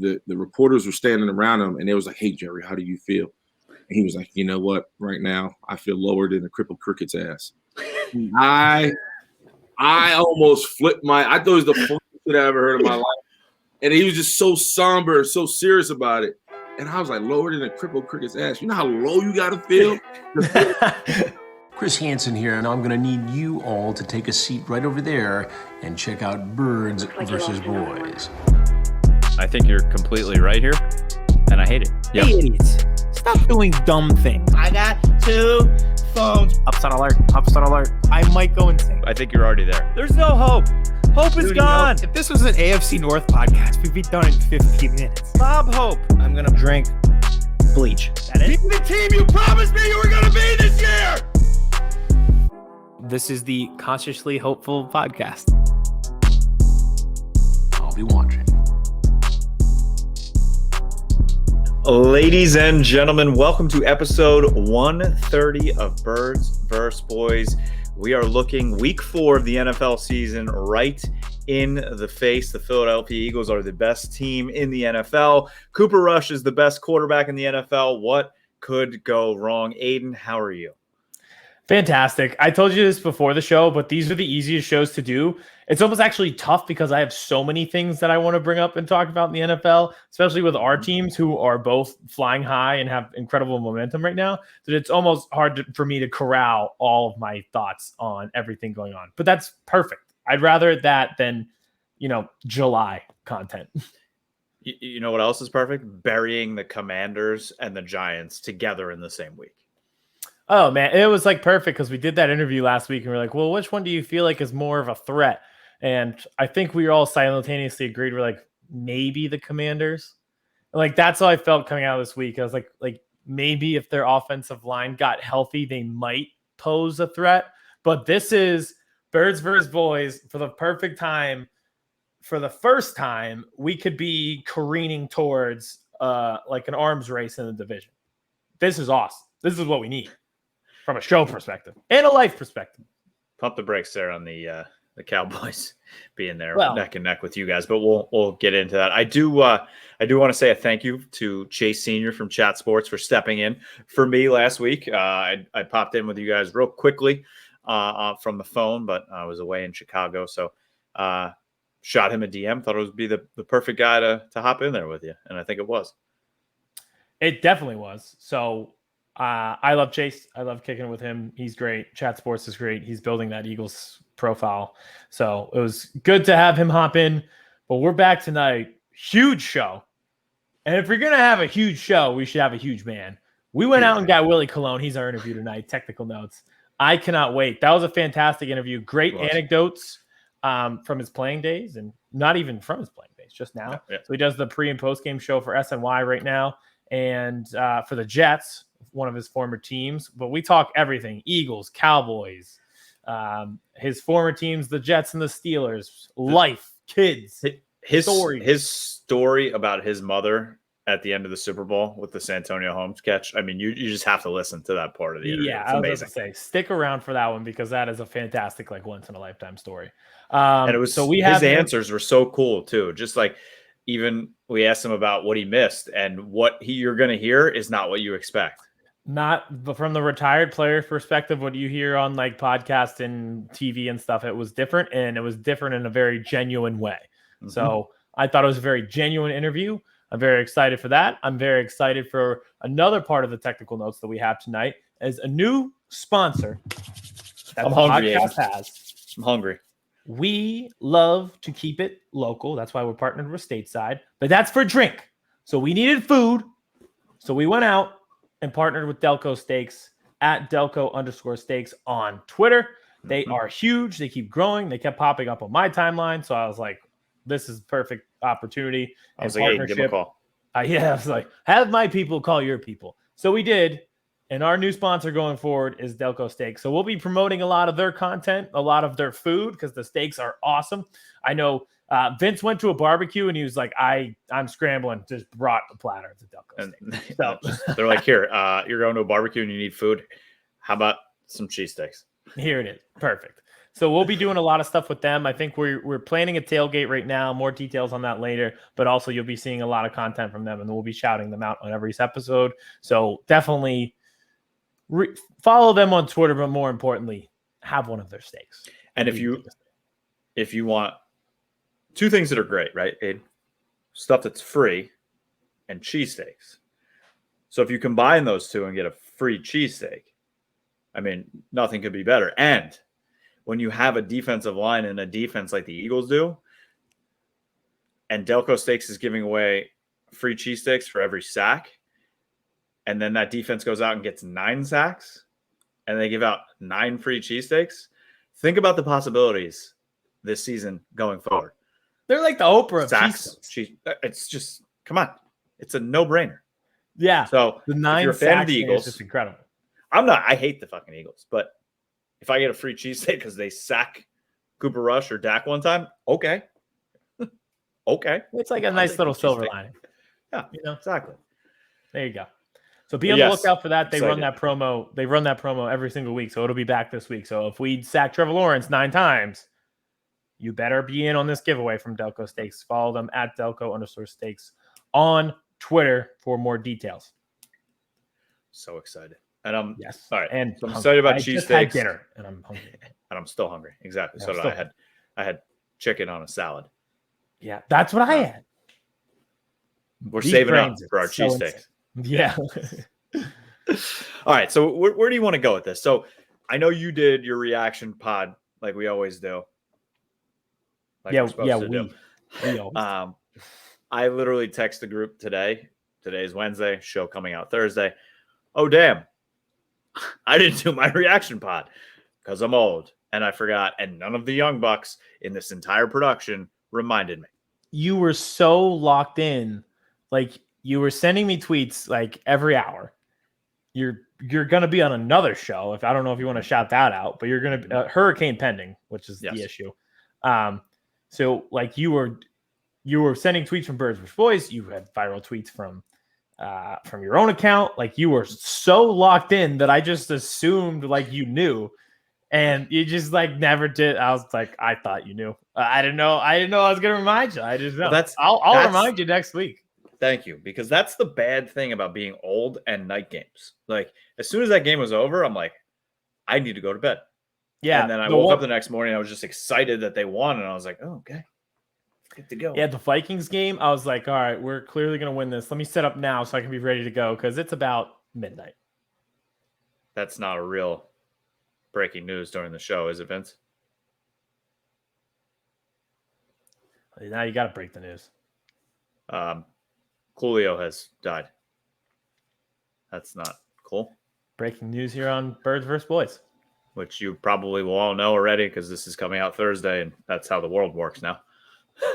the reporters were standing around him, and they was like, "Hey, Jerry, how do you feel?" And he was like, "You know what? Right now, I feel lower than a crippled cricket's ass." I almost flipped I thought it was the funniest shit I ever heard in my life. And he was just so somber and so serious about it. And I was like, lower than a crippled cricket's ass. You know how low you got to feel? Chris Hansen here, and I'm going to need you all to take a seat right over there and check out Birds versus Boys. I think you're completely right here, and I hate it. Yep. Hey, idiots. Stop doing dumb things. I got 2 phones. Upset alert. Upset alert. I might go insane. I think you're already there. There's no hope. Hope is gone. If this was an AFC North podcast, we'd be done in 15 minutes. Bob Hope. I'm going to drink bleach. That is the team you promised me you were going to be this year. This is the Consciously Hopeful podcast. I'll be watching. Ladies and gentlemen, welcome to episode 130 of Birds vs. Boys. We are looking week 4 of the NFL season right in the face. The Philadelphia Eagles are the best team in the NFL. Cooper Rush is the best quarterback in the NFL. What could go wrong? Aidan, how are you? Fantastic. I told you this before the show, but these are the easiest shows to do. It's almost actually tough because I have so many things that I want to bring up and talk about in the NFL, especially with our teams who are both flying high and have incredible momentum right now, that it's almost hard for me to corral all of my thoughts on everything going on. But that's perfect. I'd rather that than, July content. You know what else is perfect? Burying the Commanders and the Giants together in the same week. Oh, man, it was like perfect because we did that interview last week and we're like, well, which one do you feel like is more of a threat? And I think we all simultaneously agreed. We're like, maybe the Commanders. And like, that's how I felt coming out of this week. I was like maybe if their offensive line got healthy, they might pose a threat. But this is Birds versus Boys for the perfect time. For the first time, we could be careening towards like an arms race in the division. This is awesome. This is what we need. From a show perspective and a life perspective. Pump the brakes there on the Cowboys being there neck and neck with you guys, but we'll get into that. I do want to say a thank you to Chase Sr. from Chat Sports for stepping in for me last week. I popped in with you guys real quickly from the phone, but I was away in Chicago, so shot him a DM. Thought it would be the perfect guy to hop in there with you, and I think it was. It definitely was. So. I love Chase. I love kicking it with him. He's great. Chat Sports is great. He's building that Eagles profile. So it was good to have him hop in. But we're back tonight. Huge show. And if you're going to have a huge show, we should have a huge man. We went out and got Willie Cologne. He's our interview tonight. Technical notes. I cannot wait. That was a fantastic interview. Great anecdotes from his playing days, and not even from his playing days, just now. Yeah. So he does the pre- and post-game show for SNY right now. And for the Jets, one of his former teams, but we talk everything: Eagles, Cowboys, his former teams, the Jets and the Steelers, life, kids, his story about his mother at the end of the Super Bowl with the Santonio Holmes catch. I mean, you just have to listen to that part of the interview. Yeah, it's I was amazing. going to say, stick around for that one because that is a fantastic, once in a lifetime story. And it was his answers were so cool too. Just like, even we asked him about what he missed, and what you're going to hear is not what you expect. Not but from the retired player perspective, what you hear on podcasts and TV and stuff, it was different, and it was different in a very genuine way. Mm-hmm. So I thought it was a very genuine interview. I'm very excited for that. I'm very excited for another part of the technical notes that we have tonight as a new sponsor that I'm the hungry, podcast has. I'm hungry. We love to keep it local. That's why we're partnered with Stateside, but that's for drink. So we needed food. So we went out and partnered with Delco Steaks at Delco_steaks on Twitter. They are huge. They keep growing. They kept popping up on my timeline. So I was like, this is perfect opportunity. I was like, hey, give them a call. I was like, have my people call your people. So we did. And our new sponsor going forward is Delco Steaks. So we'll be promoting a lot of their content, a lot of their food, because the steaks are awesome. I know Vince went to a barbecue and he was like, I'm scrambling, just brought a platter to Delco Steaks. So they're like, here, you're going to a barbecue and you need food. How about some cheesesteaks? Here it is. Perfect. So we'll be doing a lot of stuff with them. I think we're planning a tailgate right now. More details on that later. But also you'll be seeing a lot of content from them, and we'll be shouting them out on every episode. So definitely follow them on Twitter, but more importantly, have one of their steaks. And if you want two things that are great, right? Stuff that's free and cheesesteaks. So if you combine those two and get a free cheesesteak, I mean, nothing could be better. And when you have a defensive line and a defense like the Eagles do, and Delco Steaks is giving away free cheesesteaks for every sack, and then that defense goes out and gets 9 sacks, and they give out 9 free cheesesteaks, think about the possibilities this season going forward. They're like the Oprah of sacks. It's just, come on. It's a no-brainer. Yeah. So the 9 if you're a fan of the Eagles, is just incredible. I hate the fucking Eagles, but if I get a free cheesesteak because they sack Cooper Rush or Dak one time, okay. Okay. It's like a nice little silver lining. Yeah, exactly. There you go. So be on the lookout for that. They run that promo. They run that promo every single week. So it'll be back this week. So if we sack Trevor Lawrence 9 times, you better be in on this giveaway from Delco Steaks. Follow them at Delco_Steaks on Twitter for more details. So excited. And I'm yes. All right. And so I'm excited about cheesesteaks. I just had dinner and I'm hungry. And I'm still hungry. Exactly. Yeah, so I had chicken on a salad. Yeah, that's what I had. We're saving up for our cheesesteaks. Yeah. All right. So where do you want to go with this? So I know you did your reaction pod like we always do. Like we always. I literally text the group today. Today's Wednesday, show coming out Thursday. Oh, damn. I didn't do my reaction pod because I'm old and I forgot. And none of the young bucks in this entire production reminded me. You were so locked in. Like you were sending me tweets like every hour. You're going to be on another show. I don't know if you want to shout that out, but you're going to hurricane pending, which is the issue. So like you were sending tweets from Birds vs. Boys. You had viral tweets from your own account. Like you were so locked in that I just assumed like you knew, and you just like never did. I was like, I thought you knew. I didn't know. I was gonna remind you. I just know. I'll remind you next week. Thank you, because that's the bad thing about being old and night games. Like as soon as that game was over, I'm like, I need to go to bed. Yeah. And then I woke up the next morning. I was just excited that they won, and I was like, oh, okay. Good to go. Yeah, the Vikings game, I was like, all right, we're clearly going to win this. Let me set up now so I can be ready to go because it's about midnight. That's not a real breaking news during the show, is it, Vince? Now you got to break the news. Coolio has died. That's not cool. Breaking news here on Birds vs. Boys. Which you probably will all know already because this is coming out Thursday, and that's how the world works now.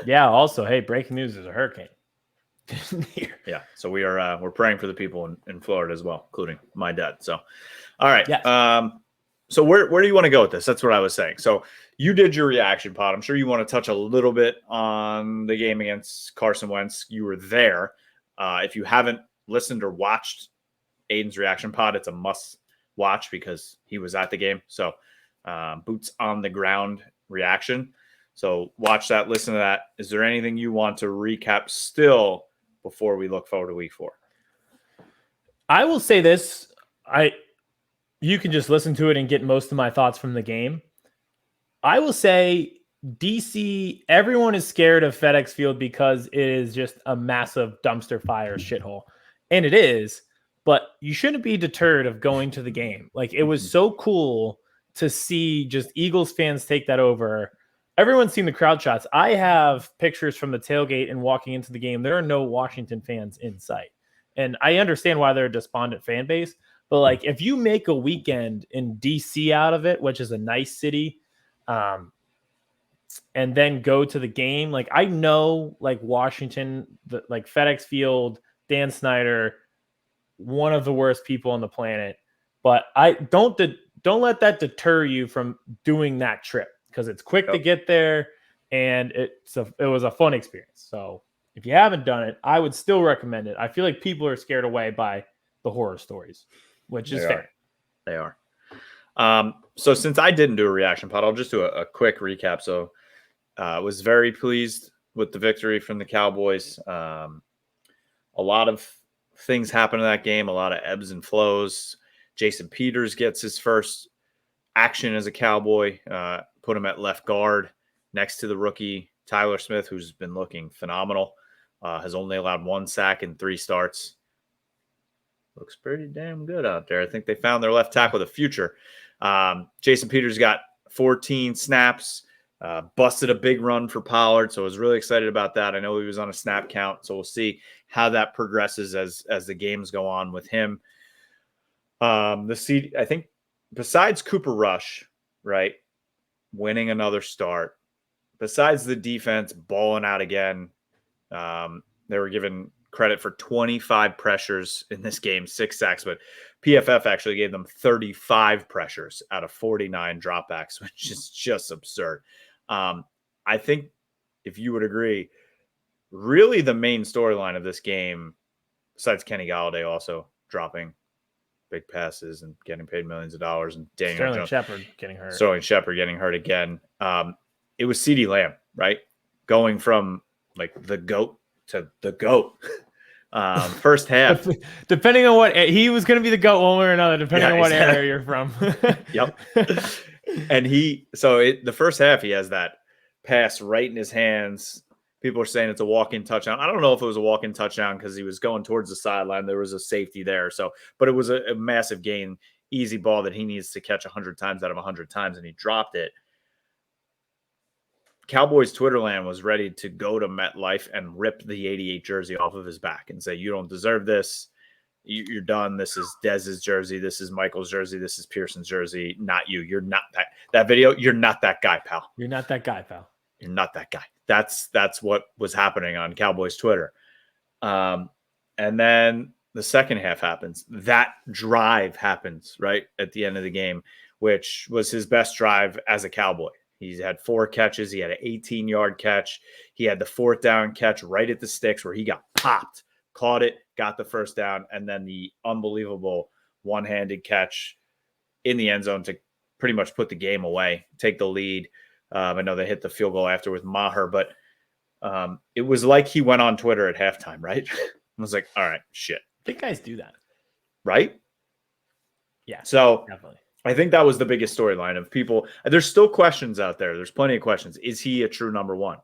Yeah. Also, hey, breaking news is a hurricane. Yeah. So we're praying for the people in Florida as well, including my dad. So, all right. Yes. So where do you want to go with this? That's what I was saying. So you did your reaction pod. I'm sure you want to touch a little bit on the game against Carson Wentz. You were there. If you haven't listened or watched Aidan's reaction pod, it's a must watch because he was at the game. So boots on the ground reaction. So watch that, listen to that. Is there anything you want to recap still before we look forward to week 4? I will say this. You can just listen to it and get most of my thoughts from the game. I will say DC, everyone is scared of FedEx Field because it is just a massive dumpster fire shithole. And it is, but you shouldn't be deterred of going to the game. Like it was so cool to see just Eagles fans take that over. Everyone's seen the crowd shots. I have pictures from the tailgate and walking into the game. There are no Washington fans in sight. And I understand why they're a despondent fan base. But like if you make a weekend in DC out of it, which is a nice city, and then go to the game, like I know like Washington, like FedEx Field, Dan Snyder, one of the worst people on the planet. But I don't let that deter you from doing that trip because it's quick to get there and it was a fun experience. So if you haven't done it, I would still recommend it. I feel like people are scared away by the horror stories, which is fair. They are. So since I didn't do a reaction pod, I'll just do a quick recap. So was very pleased with the victory from the Cowboys. A lot of things happened in that game, a lot of ebbs and flows. Jason Peters gets his first action as a Cowboy, put him at left guard next to the rookie Tyler Smith, who's been looking phenomenal, has only allowed 1 sack in 3 starts. Looks pretty damn good out there. I think they found their left tackle of the future. Jason Peters got 14 snaps, busted a big run for Pollard, so I was really excited about that. I know he was on a snap count, so we'll see how that progresses as the games go on with him. I think besides Cooper Rush, right, winning another start, besides the defense balling out again, they were given credit for 25 pressures in this game, 6 sacks, but PFF actually gave them 35 pressures out of 49 dropbacks, which is just absurd. I think if you would agree, really the main storyline of this game, besides Kenny Galladay also dropping big passes and getting paid millions of dollars, and Sterling Shepard getting hurt. Sterling Shepard getting hurt again. It was CeeDee Lamb, right? Going from like the GOAT to the GOAT. First half. Depending on what he was going to be the GOAT one way or another, depending on what area you're from. Yep. And the first half, he has that pass right in his hands. People are saying it's a walk-in touchdown. I don't know if it was a walk-in touchdown because he was going towards the sideline. There was a safety there. But it was a massive gain, easy ball that he needs to catch 100 times out of 100 times, and he dropped it. Cowboys Twitter land was ready to go to MetLife and rip the 88 jersey off of his back and say, you don't deserve this. You're done. This is Dez's jersey. This is Michael's jersey. This is Pearson's jersey. Not you. You're not that video. You're not that guy, pal. You're not that guy, pal. You're not that guy. That's what was happening on Cowboys Twitter. And then the second half happens. That drive happens right at the end of the game, which was his best drive as a Cowboy. He's had 4 catches. He had an 18-yard catch. He had the 4th down catch right at the sticks where he got popped, caught it, got the first down, and then the unbelievable one-handed catch in the end zone to pretty much put the game away, take the lead. I know they hit the field goal after with Maher, but it was like he went on Twitter at halftime, right? I was like, all right, shit. I think guys do that. Right? Yeah, so definitely. I think that was the biggest storyline of people. There's still questions out there. There's plenty of questions. Is he a true number 1? I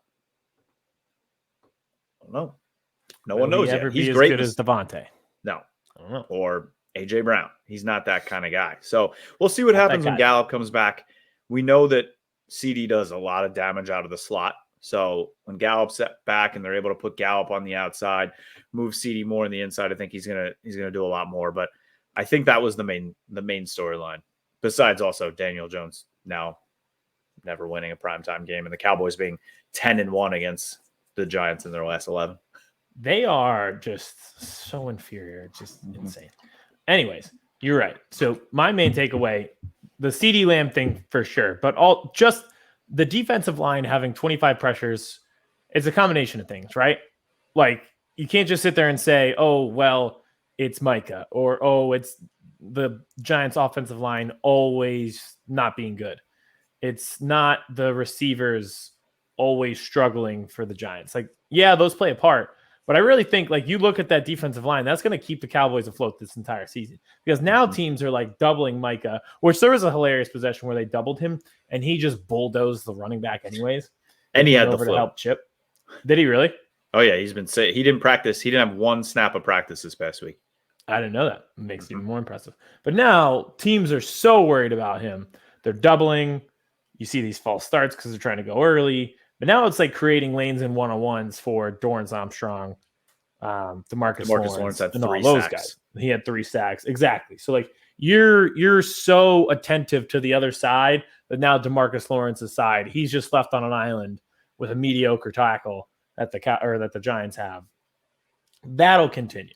don't know. No one knows yet. He's great. Good as Devontae. No. I don't know. Or A.J. Brown. He's not that kind of guy. So we'll see what happens when Gallup comes back. We know that CeeDee does a lot of damage out of the slot. So when Gallup's back and they're able to put Gallup on the outside, move CeeDee more on the inside, I think he's gonna do a lot more. But I think that was the main storyline. Besides also Daniel Jones now never winning a primetime game and the Cowboys being 10-1 against the Giants in their last 11. They are just so inferior. It's just insane. Anyways, you're right. So my main takeaway, the CeeDee Lamb thing for sure, but just the defensive line having 25 pressures, it's a combination of things, right? Like you can't just sit there and say, oh, well, it's Micah or, oh, it's the Giants offensive line always not being good. It's not the receivers always struggling for the Giants. Like, yeah, those play a part, but I really think like you look at that defensive line, that's going to keep the Cowboys afloat this entire season because now teams are like doubling Micah, which there was a hilarious possession where they doubled him and he just bulldozed the running back anyways. And he had the over flu. to help Chip. Did he really? Oh yeah. He's been sick. He didn't practice. He didn't have 1 snap of practice this past week. I didn't know that. It makes it even more impressive. But now teams are so worried about him. They're doubling. You see these false starts because they're trying to go early. But now it's like creating lanes and one-on-ones for Dorrance Armstrong, DeMarcus Lawrence had and all 3 those sacks. guys. He had 3 sacks. Exactly. So like you're so attentive to the other side that now DeMarcus Lawrence's side, he's just left on an island with a mediocre tackle that the Giants have. That'll continue.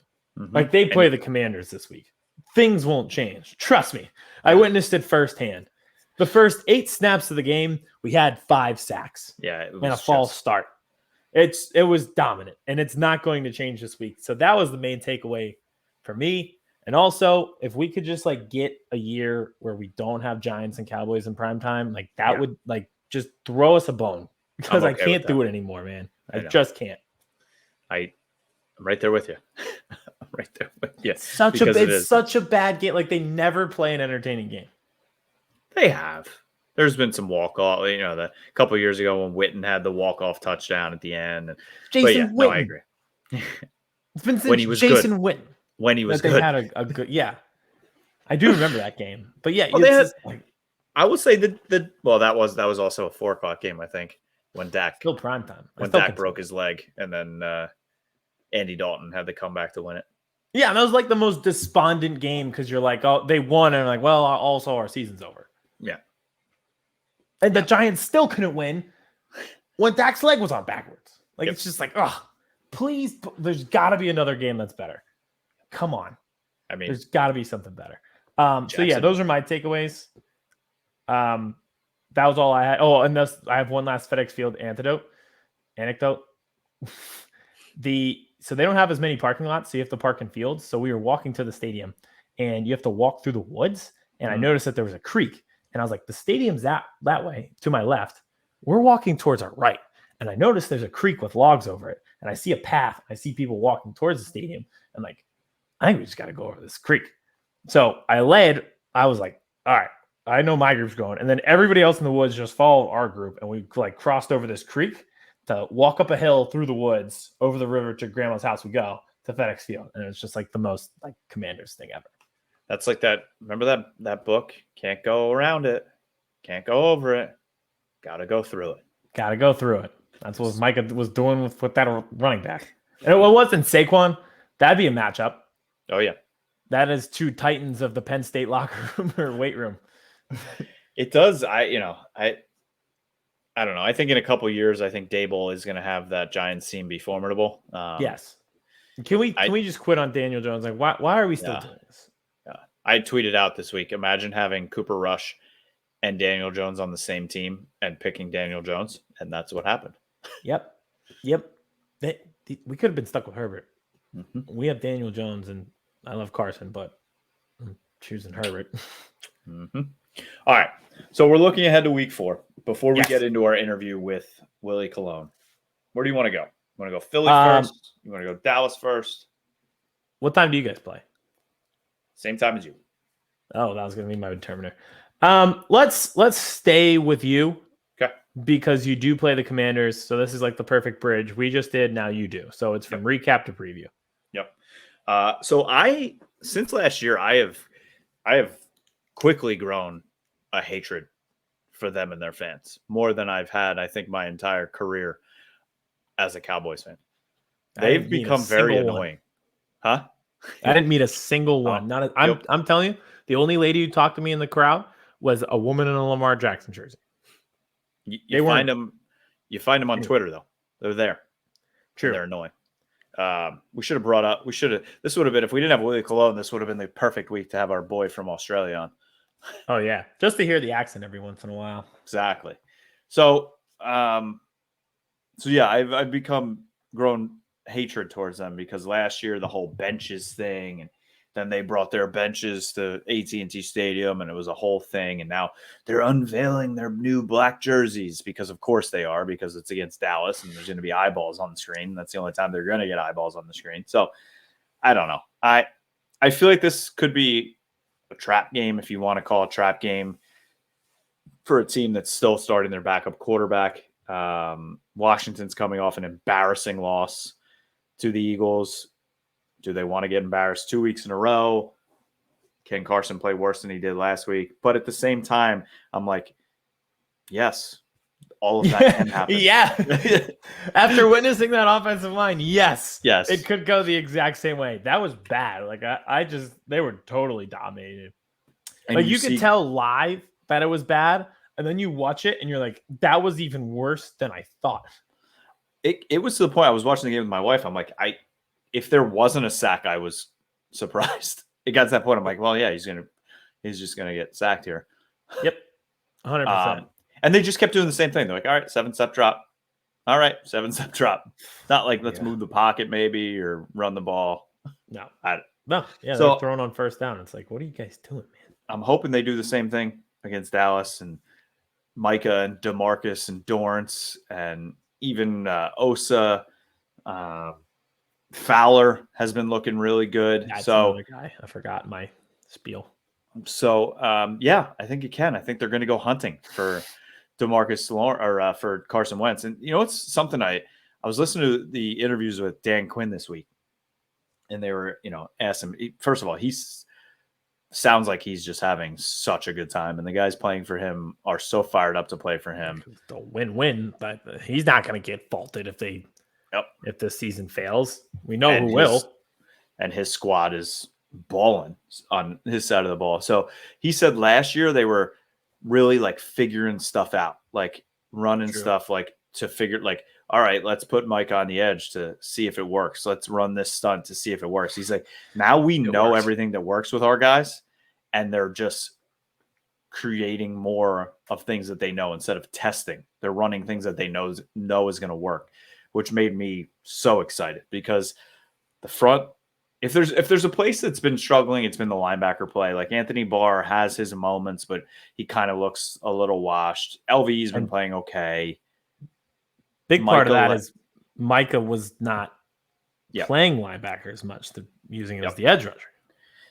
Like they play the Commanders this week. Things won't change. Trust me. I witnessed it firsthand. The first 8 snaps of the game, we had 5 sacks. Yeah, and a false start. It was dominant, and it's not going to change this week. So that was the main takeaway for me. And also, if we could just like get a year where we don't have Giants and Cowboys in prime time, like that would like just throw us a bone because I can't do it anymore, man. I just can't. I'm right there with you. I'm right there with you. It's such a bad game. Like they never play an entertaining game. They have. There's been some walk-off, the couple of years ago when Witten had the walk-off touchdown at the end. Jason Witten. No, I agree. It's been since Jason Witten. When he was good. They had a good, yeah. I do remember that game. But yeah, I would say that that was also a 4:00 game, I think, when Dak still prime time. When Dak broke his leg and then Andy Dalton had to come back to win it. Yeah, and that was like the most despondent game because you're like, oh, they won, and like, well, also our season's over. Yeah. And the Giants still couldn't win when Dak's leg was on backwards. Like, it's just like, oh, please, there's got to be another game that's better. Come on. I mean, there's got to be something better. So, yeah, those are my takeaways. That was all I had. Oh, and I have one last FedEx Field anecdote. So they don't have as many parking lots, so you have to park in fields. So we were walking to the stadium, and you have to walk through the woods. And I noticed that there was a creek. And I was like, the stadium's that way to my left. We're walking towards our right. And I noticed there's a creek with logs over it. And I see a path. I see people walking towards the stadium. And like, I think we just got to go over this creek. So I was like, all right, I know my group's going. And then everybody else in the woods just followed our group. And we like crossed over this creek to walk up a hill through the woods, over the river to grandma's house. We go to FedEx Field. And it was just like the most like Commanders thing ever. That's like that. Remember that book? Can't go around it. Can't go over it. Got to go through it. Got to go through it. That's what Micah was doing with that running back. And it wasn't Saquon. That'd be a matchup. Oh, yeah. That is two titans of the Penn State locker room or weight room. It does. I don't know. I think in a couple of years, I think Dable is going to have that Giants team be formidable. Yes. Can we just quit on Daniel Jones? Like, why are we still doing this? I tweeted out this week, imagine having Cooper Rush and Daniel Jones on the same team and picking Daniel Jones. And that's what happened. Yep. We could have been stuck with Herbert. Mm-hmm. We have Daniel Jones, and I love Carson, but I'm choosing Herbert. Mm-hmm. All right. So we're looking ahead to week 4. Before we get into our interview with Willie Colon, where do you want to go? You want to go Philly first? You want to go Dallas first? What time do you guys play? Same time as you. Oh, that was going to be my determiner. Let's stay with you. Okay. Because you do play the Commanders, so this is like the perfect bridge. We just did, now you do. So it's from recap to preview. Yep. So since last year, I have quickly grown a hatred for them and their fans, more than I've had, I think, my entire career as a Cowboys fan. They've become very annoying. Huh? I didn't meet a single one. I'm telling you, the only lady who talked to me in the crowd was a woman in a Lamar Jackson jersey. You find them on Twitter though. They're there. True. They're annoying. This would have been, if we didn't have Willie Colon, this would have been the perfect week to have our boy from Australia on. Oh yeah. Just to hear the accent every once in a while. Exactly. So yeah, I've grown hatred towards them because last year the whole benches thing, and then they brought their benches to AT&T Stadium and it was a whole thing, and now they're unveiling their new black jerseys because of course they are, because it's against Dallas and there's going to be eyeballs on the screen. That's the only time they're going to get eyeballs on the screen. So I don't know. I feel like this could be a trap game, if you want to call it a trap game, for a team that's still starting their backup quarterback. Washington's coming off an embarrassing loss to the Eagles. Do they want to get embarrassed 2 weeks in a row? Can Carson play worse than he did last week? But at the same time, I'm like, yes, all of that can happen. Yeah. After witnessing that offensive line, yes. It could go the exact same way. That was bad. Like they were totally dominated. And like you could tell live that it was bad, and then you watch it and you're like, that was even worse than I thought. It was to the point I was watching the game with my wife. I'm like, if there wasn't a sack, I was surprised. It got to that point. I'm like, well, yeah, he's just gonna get sacked here. Yep, 100%. And they just kept doing the same thing. They're like, all right, 7-step drop. All right, 7-step drop. Not like let's move the pocket maybe or run the ball. No, No, yeah, So- they're throwing on first down. It's like, what are you guys doing, man? I'm hoping they do the same thing against Dallas and Micah and DeMarcus and Dorrance and even Osa. Fowler has been looking really good. That's so another guy. I forgot my spiel. Yeah, I think you can. I think they're going to go hunting for DeMarcus or for Carson Wentz. And it's something I was listening to the interviews with Dan Quinn this week, and they were asked him. First of all, he sounds like he's just having such a good time, and the guys playing for him are so fired up to play for him. It's a win-win, but he's not going to get faulted if if the season fails. We know who will. And his squad is balling on his side of the ball. So he said last year they were really like figuring stuff out, like running stuff, like to figure, like, all right, let's put Mike on the edge to see if it works. Let's run this stunt to see if it works. He's like, now we know everything that works with our guys, and they're just creating more of things that they know instead of testing. They're running things that they know is going to work, which made me so excited because the front, if there's a place that's been struggling, it's been the linebacker play. Like Anthony Barr has his moments, but he kind of looks a little washed. LV's been playing okay. Big part of that is Micah was not playing linebacker as much, using it as the edge rusher.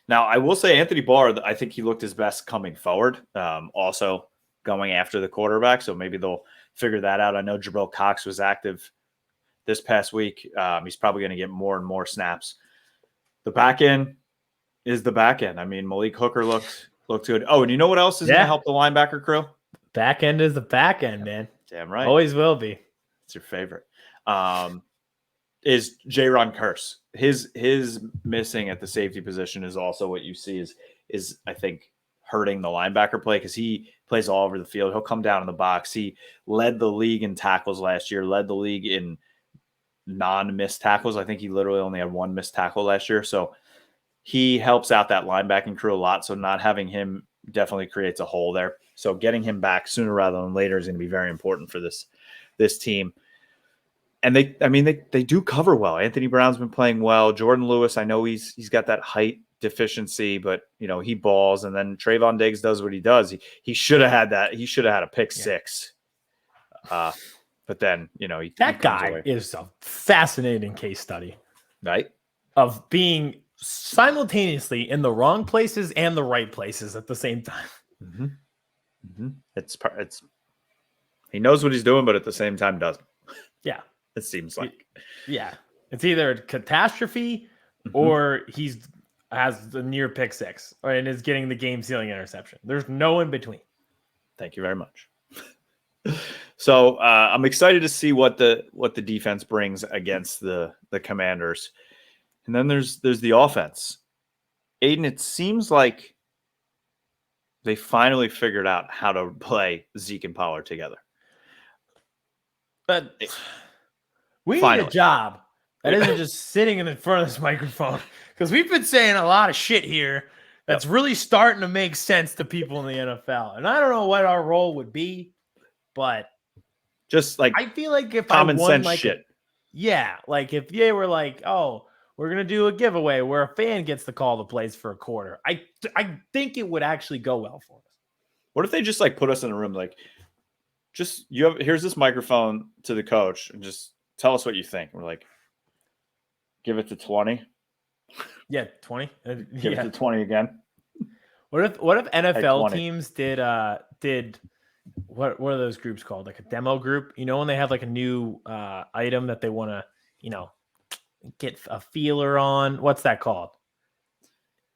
Now, I will say Anthony Barr, I think he looked his best coming forward, also going after the quarterback. So maybe they'll figure that out. I know Jabril Cox was active this past week. He's probably going to get more and more snaps. The back end is the back end. I mean, Malik Hooker looked good. Oh, and you know what else is going to help the linebacker crew? Back end is the back end, man. Damn right. Always will be. It's your favorite. Is J-Ron Curse. His missing at the safety position is also what you see is I think hurting the linebacker play because he plays all over the field. He'll come down in the box. He led the league in tackles last year, led the league in non-missed tackles. I think he literally only had one missed tackle last year. So he helps out that linebacking crew a lot. So not having him definitely creates a hole there. So getting him back sooner rather than later is going to be very important for this team. And they do cover well. Anthony Brown's been playing well. Jordan Lewis, I know he's got that height deficiency, but he balls. And then Trayvon Diggs does what he does. He should have had that. He should have had a pick six. But then, that guy is a fascinating case study, right? Of being simultaneously in the wrong places and the right places at the same time. Mm-hmm. Mm-hmm. It's he knows what he's doing, but at the same time doesn't. Yeah, it seems like. Yeah, it's either a catastrophe or has the near pick six, and is getting the game sealing interception. There's no in between. Thank you very much. So I'm excited to see what the defense brings against the Commanders. And then there's the offense. Aidan, it seems like they finally figured out how to play Zeke and Pollard together. But we need a job that isn't just sitting in front of this microphone, because we've been saying a lot of shit here that's really starting to make sense to people in the NFL. And I don't know what our role would be, but just like I feel like if common I won, sense like shit. Like if they were like, oh, we're gonna do a giveaway where a fan gets to call the plays for a quarter, I think it would actually go well for us. What if they just like put us in a room, like, just here's this microphone to the coach and just tell us what you think. We're like, give it to 20. Yeah, 20. Give it to 20 again. What if NFL teams did what are those groups called? Like a demo group? When they have like a new item that they want to, get a feeler on. What's that called?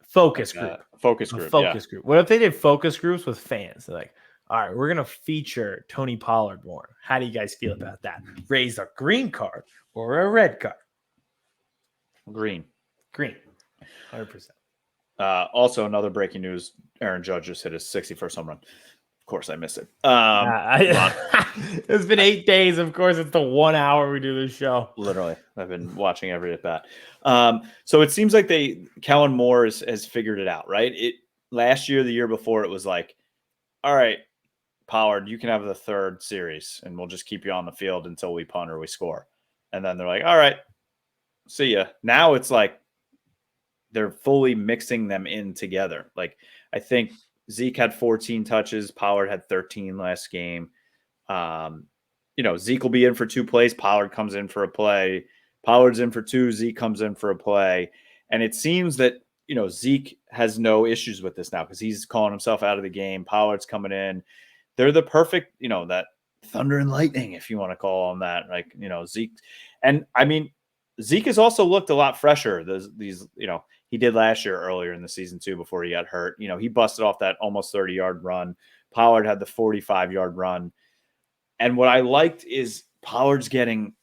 Focus group. Focus group. Group. What if they did focus groups with fans? They're like, all right, we're gonna feature Tony Pollard more. How do you guys feel about that? Raise a green card or a red card? Green. 100%. Also, another breaking news: Aaron Judge just hit his 61st home run. Of course, I missed it. It's been 8 days. Of course, it's the 1 hour we do this show. Literally, I've been watching every at bat. So it seems like Kellen Moore has figured it out, right? Last year, the year before, it was like, all right, Pollard, you can have the third series, and we'll just keep you on the field until we punt or we score. And then they're like, all right, see ya. Now it's like, they're fully mixing them in together. Like, I think Zeke had 14 touches. Pollard had 13 last game. Zeke will be in for 2 plays. Pollard comes in for a play. Pollard's in for 2. Zeke comes in for a play. And it seems that, Zeke has no issues with this now because he's calling himself out of the game. Pollard's coming in. They're the perfect, that thunder and lightning, if you want to call them that. Like, Zeke. And I mean, Zeke has also looked a lot fresher. He did last year earlier in the season too, before he got hurt. He busted off that almost 30-yard run. Pollard had the 45-yard run. And what I liked is Pollard's getting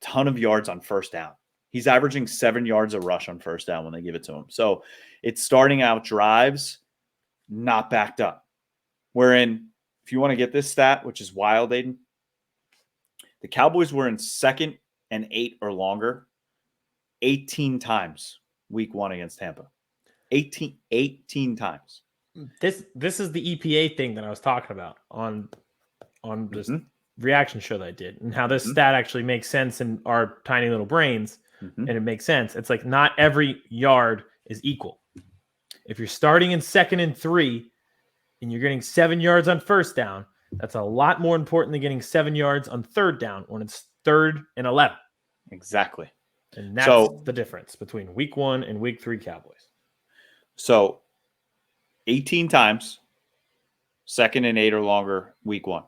a ton of yards on first down. He's averaging 7 yards a rush on first down when they give it to him. So it's starting out drives, not backed up. Wherein, if you want to get this stat, which is wild, Aidan, the Cowboys were in 2nd and 8 or longer 18 times week 1 against Tampa. 18 times. This is the EPA thing that I was talking about on this reaction show that I did, and how this stat actually makes sense in our tiny little brains. And it makes sense. It's like not every yard is equal. If you're starting in 2nd and 3 and you're getting 7 yards on first down, that's a lot more important than getting 7 yards on third down when it's 3rd and 11. Exactly. And that's the difference between week 1 and week 3 Cowboys. So 18 times, 2nd and 8 or longer, week 1.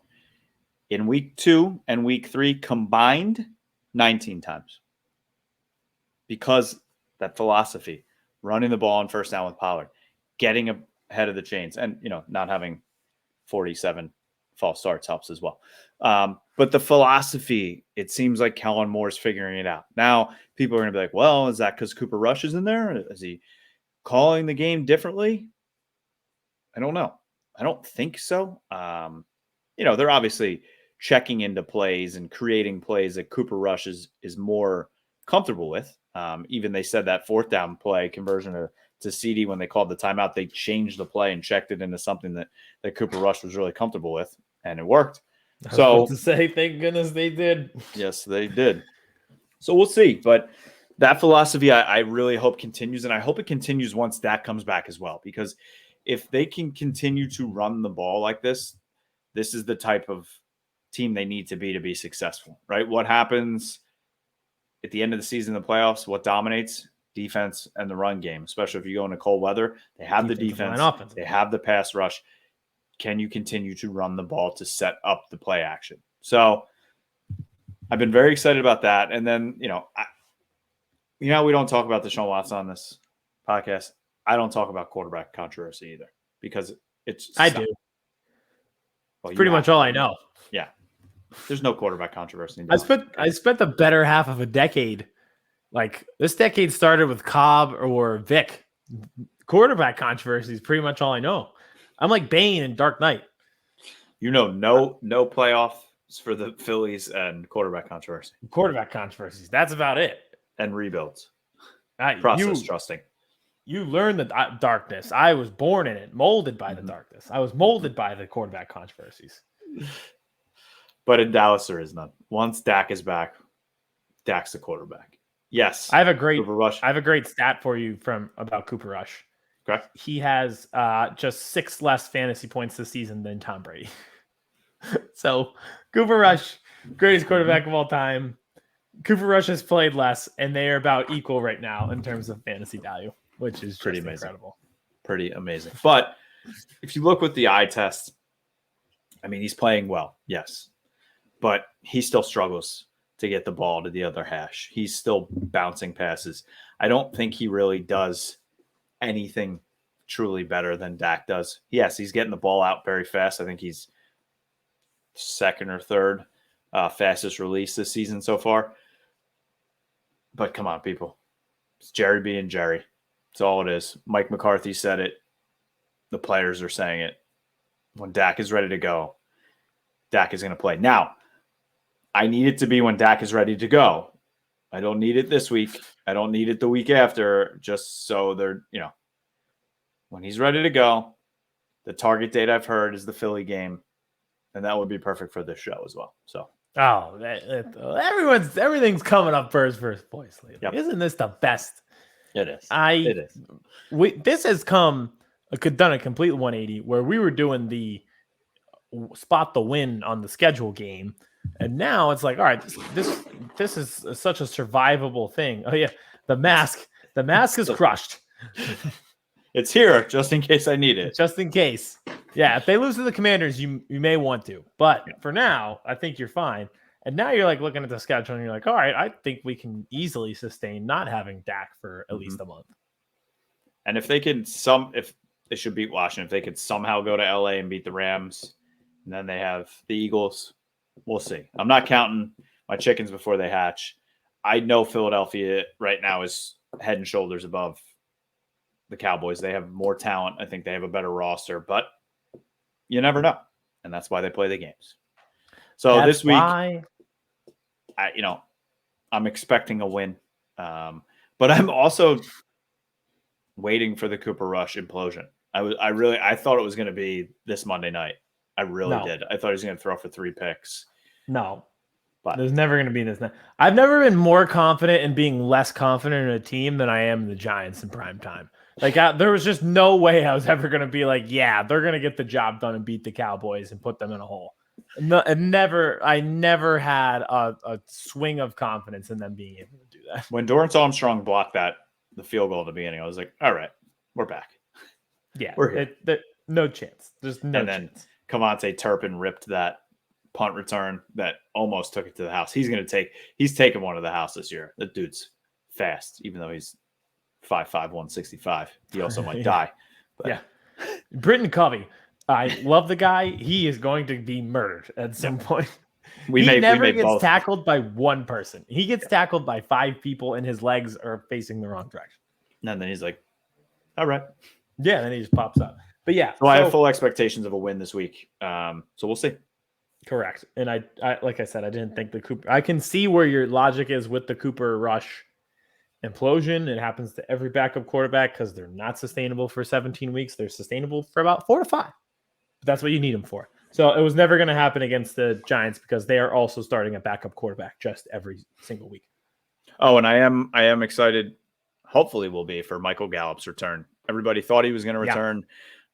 In week 2 and week 3 combined, 19 times. Because that philosophy, running the ball on first down with Pollard, getting ahead of the chains, and not having 47 false starts helps as well. But the philosophy, it seems like Kellen Moore's figuring it out. Now, people are going to be like, well, is that because Cooper Rush is in there? Is he calling the game differently? I don't know. I don't think so. They're obviously checking into plays and creating plays that Cooper Rush is more comfortable with. Even they said that 4th down play conversion to CeeDee when they called the timeout, they changed the play and checked it into something that Cooper Rush was really comfortable with, and it worked. So to say, thank goodness they did. Yes, they did. So we'll see. But that philosophy, I really hope continues, and I hope it continues once Dak comes back as well. Because if they can continue to run the ball like this is the type of team they need to be successful, right? What happens at the end of the season in the playoffs? What dominates? Defense and the run game, especially if you go into cold weather. They have the defense. They have the pass rush. Can you continue to run the ball to set up the play action? So I've been very excited about that. And then, we don't talk about Deshaun Watson on this podcast. I don't talk about quarterback controversy either because it's. I do. Well, pretty much all I know. Yeah. There's no quarterback controversy. I spent the better half of a decade. Like, this decade started with Cobb or Vic. Quarterback controversy is pretty much all I know. I'm like Bane in Dark Knight. No playoffs for the Phillies and quarterback controversy. Quarterback controversies. That's about it. And rebuilds. Process trusting. You learn the darkness. I was born in it, molded by the darkness. I was molded by the quarterback controversies. But in Dallas, there is none. Once Dak is back, Dak's the quarterback. Yes. I have a great stat for you about Cooper Rush. Okay. He has just 6 less fantasy points this season than Tom Brady. So Cooper Rush, greatest quarterback of all time. Cooper Rush has played less, and they are about equal right now in terms of fantasy value, which is pretty incredible. Pretty amazing. But if you look with the eye test, I mean, he's playing well, yes, but he still struggles to get the ball to the other hash. He's still bouncing passes. I don't think he really does anything truly better than Dak does. Yes, he's getting the ball out very fast. I think he's 2nd or 3rd fastest release this season so far. But come on, people. It's Jerry being Jerry. That's all it is. Mike McCarthy said it. The players are saying it. When Dak is ready to go, Dak is going to play. Now, I need it to be when Dak is ready to go. I don't need it this week. I don't need it the week after, just so they're, when he's ready to go. The target date I've heard is the Philly game, and that would be perfect for this show as well. So, everything's coming up for his first voice lately. Yep. Isn't this the best? It is. It is. This has done a complete 180 where we were doing the spot the win on the schedule game, and now it's like, all right, this is such a survivable thing. Oh yeah, the mask is crushed. It's here just in case I need it. Just in case. Yeah, if they lose to the Commanders, you may want to. But for now, I think you're fine. And now you're like looking at the schedule and you're like, all right, I think we can easily sustain not having Dak for at least a month. And if they should beat Washington, if they could somehow go to LA and beat the Rams, and then they have the Eagles, we'll see. I'm not counting my chickens before they hatch. I know Philadelphia right now is head and shoulders above the Cowboys. They have more talent. I think they have a better roster, but you never know. And that's why they play the games. So this week, I'm expecting a win. But I'm also waiting for the Cooper Rush implosion. I thought it was going to be this Monday night. I really did. I thought he was going to throw for 3 picks. No. But there's never going to be this. I've never been more confident in being less confident in a team than I am in the Giants in prime time. Like there was just no way I was ever going to be like, yeah, they're going to get the job done and beat the Cowboys and put them in a hole. No, I never had a swing of confidence in them being able to do that. When Dorrance Armstrong blocked the field goal at the beginning, I was like, all right, we're back. Yeah, we're here. No chance. There's no chance. And then Cavante Turpin ripped that punt return that almost took it to the house. He's taken one to the house this year. The dude's fast, even though he's 5'5", 165. He also might die. But. Yeah. Britton Covey. I love the guy. He is going to be murdered at some point. He never gets tackled by one person. He gets tackled by 5 people and his legs are facing the wrong direction. And then he's like, all right. Yeah, then he just pops up. But yeah. So I have full expectations of a win this week. So we'll see. Correct. And I like I said, I didn't think the Cooper. I can see where your logic is with the Cooper Rush implosion. It happens to every backup quarterback because they're not sustainable for 17 weeks. They're sustainable for about 4 to 5. But that's what you need them for. So it was never going to happen against the Giants because they are also starting a backup quarterback just every single week. Oh, and I am excited. Hopefully will be for Michael Gallup's return. Everybody thought he was going to return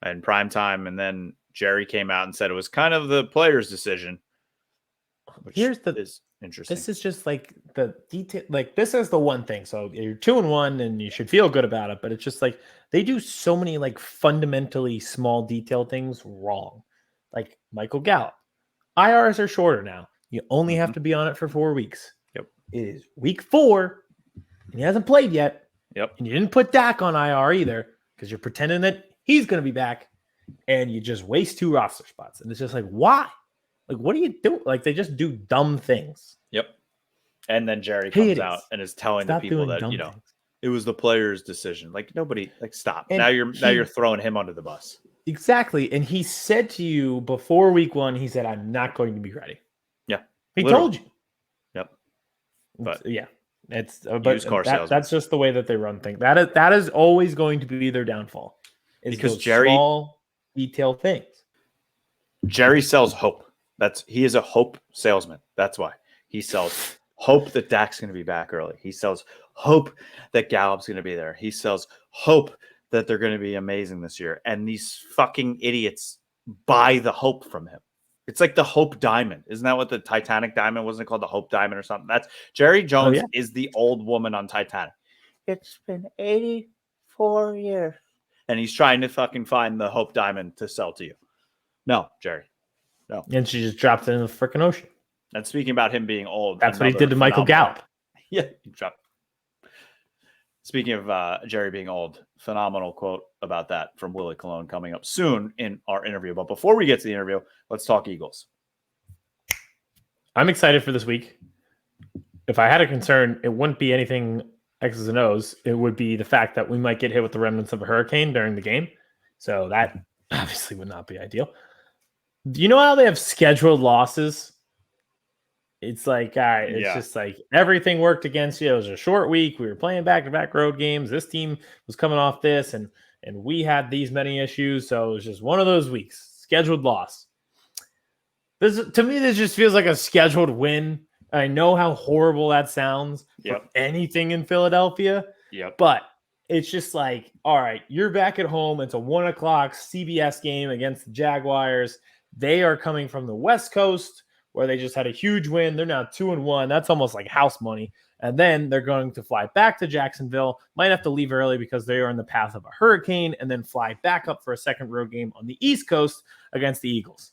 in prime time. And then Jerry came out and said it was kind of the player's decision. Here's the is interesting. This is just like the detail. Like this is the one thing. So you're 2-1 and you should feel good about it. But it's just like they do so many like fundamentally small detail things wrong. Like Michael Gallup. IRs are shorter now. You only have to be on it for 4 weeks. Yep. It is week 4 and he hasn't played yet. Yep. And you didn't put Dak on IR either because you're pretending that he's going to be back and you just waste 2 roster spots. And it's just like, why? Like, what do you do? Like, they just do dumb things. Yep. And then Jerry comes out and is telling the people that, things. It was the player's decision. Like, nobody, like, stop. And now you're throwing him under the bus. Exactly. And he said to you before week 1, he said, I'm not going to be ready. Yeah. He told you. Yep. But yeah. It's that's just the way that they run things. That is always going to be their downfall. Because Jerry small detail things. Jerry sells hope. He is a hope salesman. That's why he sells hope that Dak's going to be back early. He sells hope that Gallup's going to be there. He sells hope that they're going to be amazing this year. And these fucking idiots buy the hope from him. It's like the Hope Diamond. Isn't that what the Titanic Diamond wasn't it called? The Hope Diamond or something? That's Jerry Jones is the old woman on Titanic. It's been 84 years. And he's trying to fucking find the Hope Diamond to sell to you. No, Jerry. No. And she just dropped it in the freaking ocean. And speaking about him being old. That's what he did to Michael Gallup. Yeah. He dropped. Speaking of Jerry being old, phenomenal quote about that from Willie Colon coming up soon in our interview. But before we get to the interview, let's talk Eagles. I'm excited for this week. If I had a concern, it wouldn't be anything X's and O's. It would be the fact that we might get hit with the remnants of a hurricane during the game. So that obviously would not be ideal. Do you know how they have scheduled losses? It's like, all right, it's just like everything worked against you. It was a short week. We were playing back-to-back road games. This team was coming off this, and we had these many issues. So it was just one of those weeks. Scheduled loss. To me, this just feels like a scheduled win. I know how horrible that sounds for anything in Philadelphia. Yep. But it's just like, all right, you're back at home. It's a 1 o'clock CBS game against the Jaguars. They are coming from the West Coast where they just had a huge win. They're now 2-1. That's almost like house money. And then they're going to fly back to Jacksonville. Might have to leave early because they are in the path of a hurricane, and then fly back up for a second road game on the East Coast against the Eagles.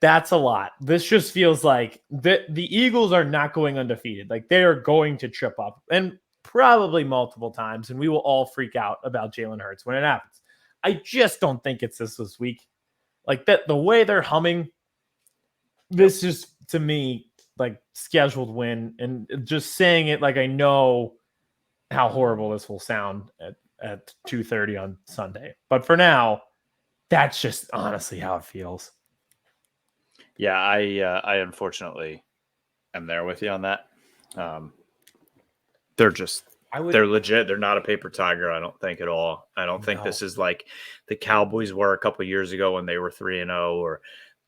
That's a lot. This just feels like the Eagles are not going undefeated. Like, they are going to trip up, and probably multiple times, and we will all freak out about Jalen Hurts when it happens. I just don't think it's this week. Like, that the way they're humming, this just, to me, like, scheduled win, and just saying it like I know how horrible this will sound at 2:30 on Sunday. But for now, that's just honestly how it feels. Yeah, I unfortunately am there with you on that. They're legit. They're not a paper tiger, I don't think, at all. I don't think this is like the Cowboys were a couple years ago when they were 3-0, or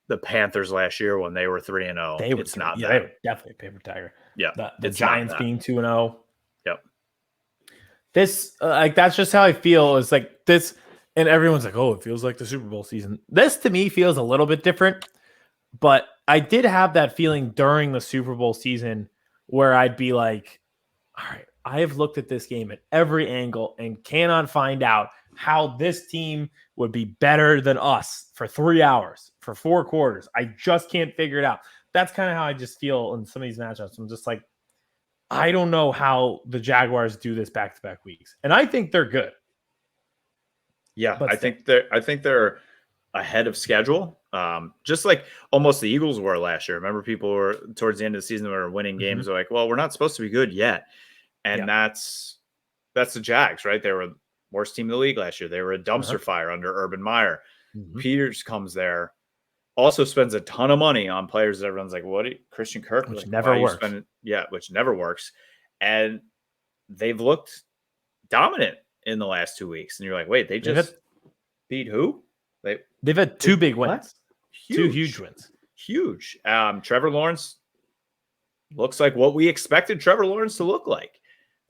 the Panthers last year when they were 3-0. It's not that. They were definitely a paper tiger. Yeah. The Giants being 2-0. Yep. This, that's just how I feel. Is like this, and everyone's like, oh, it feels like the Super Bowl season. This, to me, feels a little bit different, but I did have that feeling during the Super Bowl season where I'd be like, all right, I have looked at this game at every angle and cannot find out how this team would be better than us for 3 hours, for 4 quarters. I just can't figure it out. That's kind of how I just feel in some of these matchups. I'm just like, I don't know how the Jaguars do this back-to-back weeks. And I think they're good. Yeah, I think they're ahead of schedule. Just like almost the Eagles were last year. Remember, people were towards the end of the season, they were winning games. They're like, well, we're not supposed to be good yet. And that's the Jags, right? They were the worst team in the league last year. They were a dumpster fire under Urban Meyer. Peters comes there, also spends a ton of money on players that everyone's like, what? Christian Kirk? Which like, never works. Which never works. And they've looked dominant in the last 2 weeks. And you're like, wait, they just beat who? They've had 2 big wins. Huge. 2 huge wins. Huge. Trevor Lawrence looks like what we expected Trevor Lawrence to look like.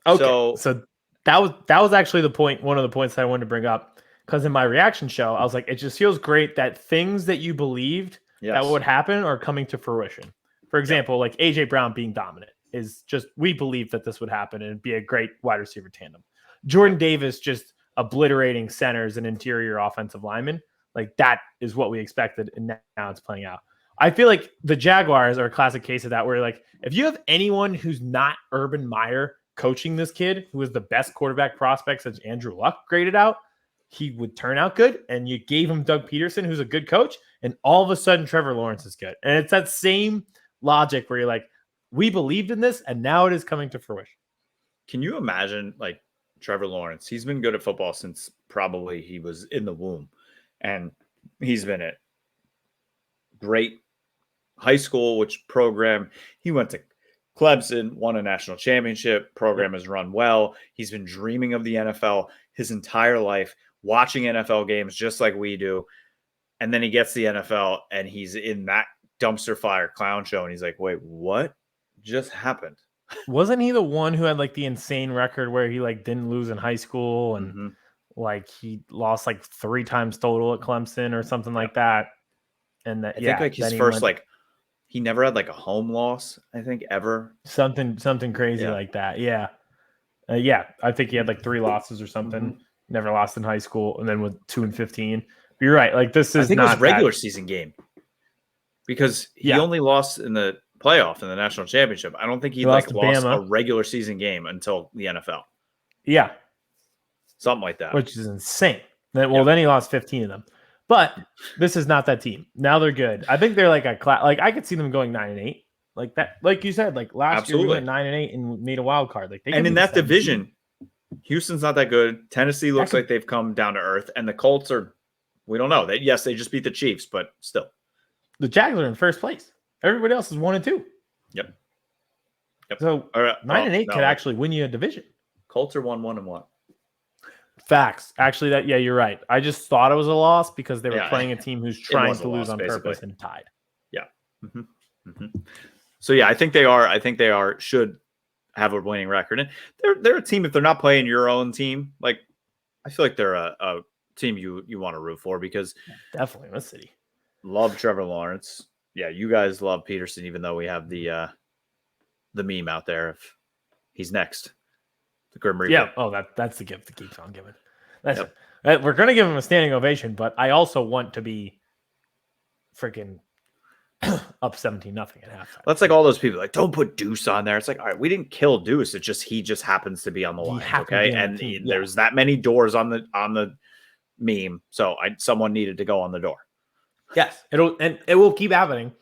Okay, so that was actually the point. One of the points that I wanted to bring up, because in my reaction show, I was like, it just feels great that things that you believed that would happen are coming to fruition. For example, like AJ Brown being dominant is just, we believed that this would happen and it'd be a great wide receiver tandem. Jordan Davis just obliterating centers and interior offensive linemen. Like, that is what we expected, and now it's playing out. I feel like the Jaguars are a classic case of that, where, like, if you have anyone who's not Urban Meyer coaching this kid, who is the best quarterback prospect since Andrew Luck graded out, he would turn out good. And you gave him Doug Pederson, who's a good coach, and all of a sudden Trevor Lawrence is good. And it's that same logic where you're like, we believed in this, and now it is coming to fruition. Can you imagine, like, Trevor Lawrence? He's been good at football since probably he was in the womb, and he's been at great high school, which program he went to. Clemson, won a national championship. Program has run well. He's been dreaming of the NFL his entire life, watching NFL games just like we do. And then he gets the NFL and he's in that dumpster fire clown show. And he's like, wait, what just happened? Wasn't he the one who had like the insane record where he like didn't lose in high school and like he lost like 3 times total at Clemson or something like that? And that, I think like his first, he never had like a home loss, I think, ever. Something crazy like that. Yeah. I think he had like 3 losses or something. Never lost in high school. And then with 2-15. But you're right. Like, this is, I think, not it was regular season game, because he only lost in the playoff in the national championship. I don't think he lost a regular season game until the NFL. Yeah. Something like that. Which is insane. Then he lost 15 of them. But this is not that team. Now they're good. I think they're like I could see them going 9-8. Like that, like you said, like last year we went 9-8 and made a wild card. Like, and in that division, Houston's not that good. Tennessee looks like they've come down to earth, and the Colts are, we don't know. They just beat the Chiefs, but still. The Jags are in first place. Everybody else is 1-2. Yep. So 9-8 could actually win you a division. Colts are 1-1. Facts. Actually, you're right. I just thought it was a loss because they were playing a team who's trying to lose on purpose and tied. Yeah. So yeah, I think they are. Should have a winning record. And they're a team, if they're not playing your own team, like I feel like they're a team you want to root for because definitely in the city. Love Trevor Lawrence. Yeah, you guys love Pederson, even though we have the meme out there if he's next. The Grim Reaper. Yeah. Oh, that's the gift that keeps on giving. We're gonna give him a standing ovation, but I also want to be freaking up 17-0 at halftime. That's like all those people like, don't put Deuce on there. It's like, all right, we didn't kill Deuce. It's just he just happens to be on the line. Okay. And there's that many doors on the meme. So someone needed to go on the door. Yes. It will keep happening.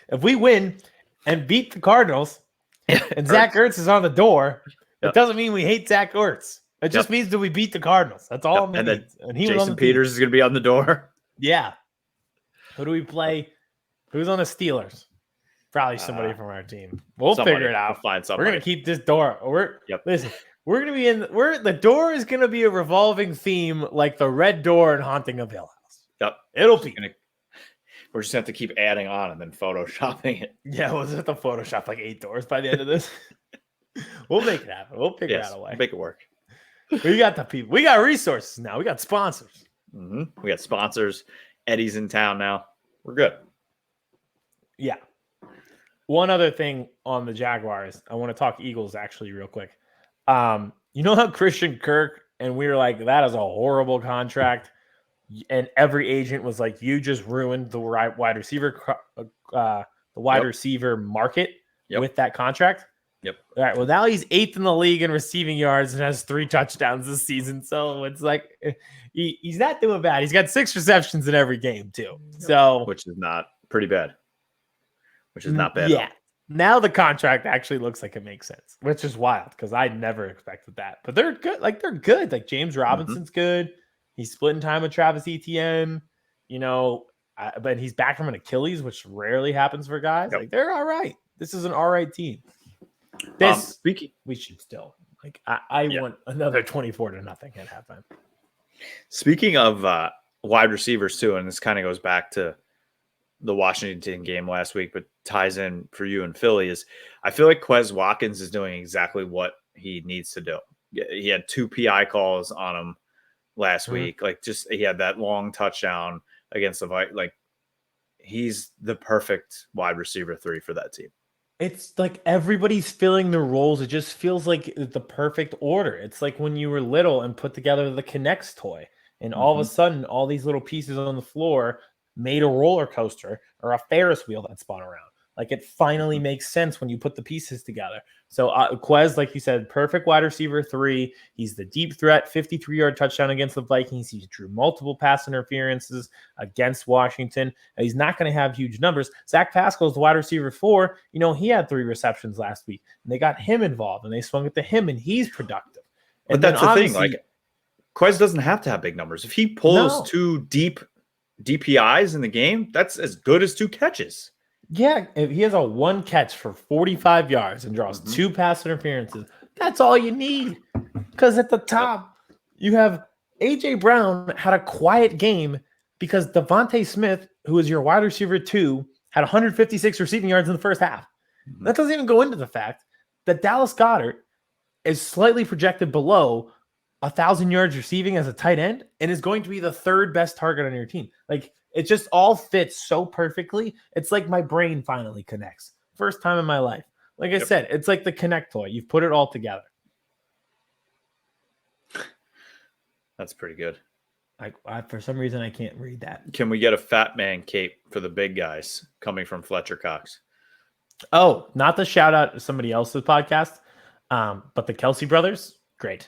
If we win and beat the Cardinals and Zach Ertz is on the door, it doesn't mean we hate Zach Ertz. It just means that we beat the Cardinals. That's all. And then Jason Peters is going to be on the door. Yeah. Who do we play? Who's on the Steelers? Probably somebody from our team. We'll figure it out. We'll find somebody. We're going to keep this door. Listen, we're going to be the door is going to be a revolving theme like the red door in Haunting of Hill House. Yep. It'll be. We're just going to have to keep adding on and then photoshopping it. Yeah, we'll just have to Photoshop like 8 doors by the end of this. We'll make it happen. We'll figure out a way. Make it work. We got the people. We got resources now. We got sponsors. Mm-hmm. We got sponsors. Eddie's in town now. We're good. Yeah. One other thing on the Jaguars. I want to talk Eagles actually real quick. You know how Christian Kirk, and we were like, that is a horrible contract. And every agent was like, you just ruined the wide receiver, receiver market with that contract. Yep. All right. Well, now he's 8th in the league in receiving yards and has 3 touchdowns this season. So it's like he's not doing bad. He's got 6 receptions in every game too. So which is not pretty bad. Which is not bad. Yeah. Now the contract actually looks like it makes sense, which is wild because I never expected that. But they're good. They're good. Like James Robinson's good. He's splitting time with Travis Etienne. But he's back from an Achilles, which rarely happens for guys. Yep. Like they're all right. This is an all right team. We should still I want another 24-0 at halftime. Speaking of wide receivers too, and this kind of goes back to the Washington game last week, but ties in for you and Philly is I feel like Quez Watkins is doing exactly what he needs to do. He had 2 PI calls on him last week. Like he had that long touchdown against the Vikings. Like he's the perfect wide receiver 3 for that team. It's like everybody's filling their roles. It just feels like the perfect order. It's like when you were little and put together the Connects toy, and all of a sudden, all these little pieces on the floor made a roller coaster or a Ferris wheel that spun around. Like it finally makes sense when you put the pieces together. So Quez, like you said, perfect wide receiver 3. He's the deep threat, 53-yard touchdown against the Vikings. He drew multiple pass interferences against Washington. He's not going to have huge numbers. Zach Pascal is the wide receiver 4. He had 3 receptions last week, and they got him involved, and they swung it to him, and he's productive. But that's the thing. Like Quez doesn't have to have big numbers. If he pulls 2 deep DPIs in the game, that's as good as 2 catches. Yeah, if he has a 1 catch for 45 yards and draws 2 pass interferences, that's all you need. Because at the top, you have A.J. Brown had a quiet game because Devontae Smith, who is your wide receiver 2, had 156 receiving yards in the first half. That doesn't even go into the fact that Dallas Goedert is slightly projected below 1,000 yards receiving as a tight end and is going to be the 3rd best target on your team. Like, it just all fits so perfectly. It's like my brain finally connects. First time in my life. Like I said, it's like the Connect toy. You've put it all together. That's pretty good. For some reason, I can't read that. Can we get a fat man cape for the big guys coming from Fletcher Cox? Oh, not the shout out to somebody else's podcast, but the Kelsey brothers, great.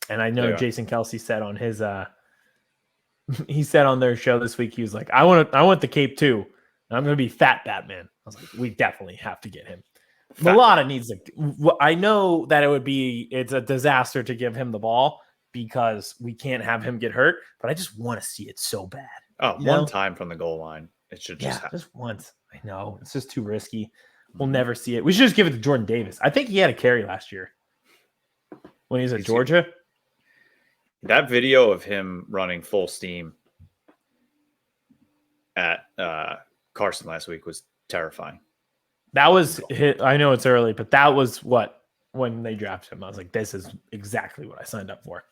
And I know Jason Kelsey said on his he said on their show this week, he was like, I want the cape too. And I'm going to be fat Batman. I was like, we definitely have to get him. Mulata needs to. I know that it's a disaster to give him the ball because we can't have him get hurt, but I just want to see it so bad. Oh, one time from the goal line. It should just happen. Just once. I know. It's just too risky. We'll never see it. We should just give it to Jordan Davis. I think he had a carry last year when he was at Georgia. That video of him running full steam at Carson last week was terrifying. That was I know it's early, but that was what when they drafted him. I was like, this is exactly what I signed up for.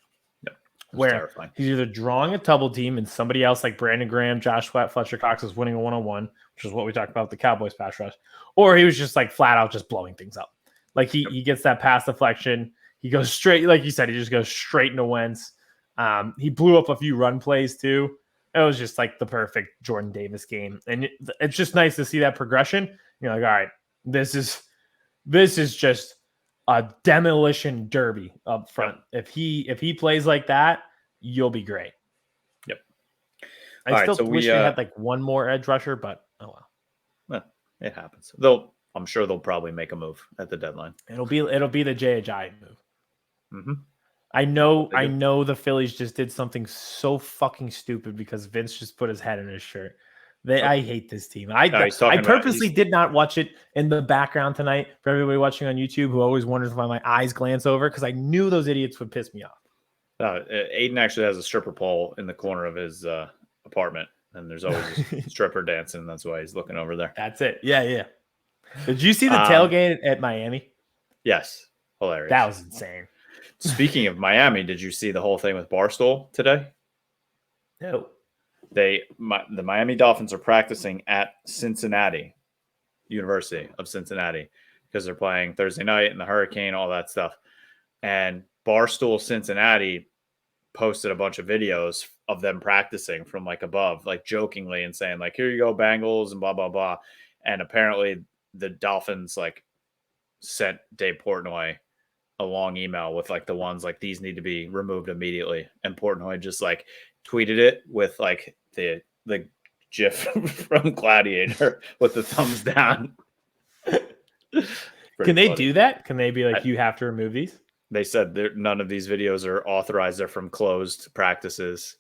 Yep. Where terrifying. He's either drawing a double team and somebody else like Brandon Graham, Josh Sweat, Fletcher Cox is winning a one-on-one, which is what we talked about with the Cowboys pass rush, or he was just like flat out just blowing things up. Like he gets that pass deflection. He goes straight, like you said, he just goes straight into Wentz. He blew up a few run plays too. It was just like the perfect Jordan Davis game. And it's just nice to see that progression. You're like, all right, this is just a demolition derby up front. Yep. If he plays like that, you'll be great. Yep. I still wish they had like one more edge rusher, but oh well. Well, it happens. I'm sure they'll probably make a move at the deadline. It'll be the Jai move. Mm-hmm. I know the Phillies just did something so fucking stupid because Vince just put his head in his shirt. I hate this team. I purposely did not watch it in the background tonight for everybody watching on YouTube who always wonders why my eyes glance over because I knew those idiots would piss me off. Aidan actually has a stripper pole in the corner of his apartment, and there's always a stripper dancing. That's why he's looking over there. That's it. Yeah. Did you see the tailgate at Miami? Yes. Hilarious. That was insane. Speaking of Miami, did you see the whole thing with Barstool today? No. The Miami Dolphins are practicing at Cincinnati, University of Cincinnati, because they're playing Thursday night and the hurricane, all that stuff. And Barstool Cincinnati posted a bunch of videos of them practicing from like above, like jokingly and saying like, here you go, Bengals and blah, blah, blah. And apparently the Dolphins like sent Dave Portnoy a long email with like the ones like these need to be removed immediately. And Portnoy just like tweeted it with like the GIF from Gladiator with the thumbs down. Can they do that? Can they be like, you have to remove these? They said none of these videos are authorized. They're from closed practices.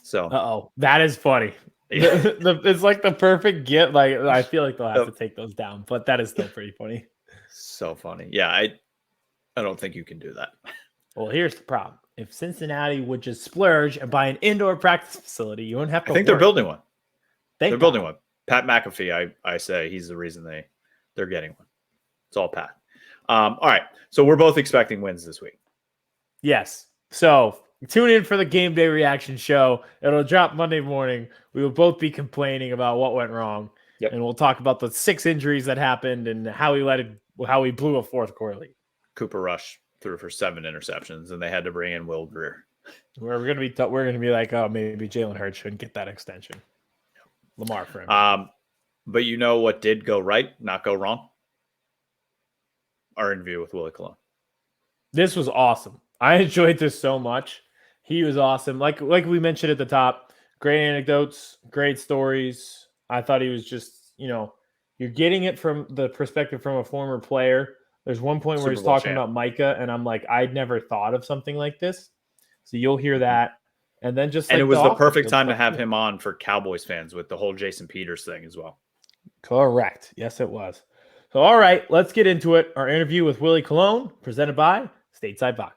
So, that is funny. Yeah. It's like the perfect gift. Like I feel like they'll have to take those down, but that is still pretty funny. So funny. Yeah, I don't think you can do that. Well, here's the problem. If Cincinnati would just splurge and buy an indoor practice facility, you wouldn't have to. I think they're building one. They're building one. Pat McAfee, I say he's the reason they're getting one. It's all Pat. All right. So we're both expecting wins this week. Yes. So tune in for the game day reaction show. It'll drop Monday morning. We will both be complaining about what went wrong. Yep. And we'll talk about the 6 injuries that happened and how we blew a fourth quarter lead. Cooper Rush threw for 7 interceptions, and they had to bring in Will Greer. We're gonna be like, oh, maybe Jalen Hurts shouldn't get that extension. Lamar for him. But you know what did go right, not go wrong? Our interview with Willie Colon. This was awesome. I enjoyed this so much. He was awesome. Like we mentioned at the top, great anecdotes, great stories. I thought he was just, you're getting it from the perspective from a former player. There's one point where he's talking about Micah, and I'm like, I'd never thought of something like this. So you'll hear that. And then it was the perfect time to have him on for Cowboys fans with the whole Jason Peters thing as well. Correct. Yes, it was. So, all right, let's get into it. Our interview with Willie Colon, presented by Stateside Vodka.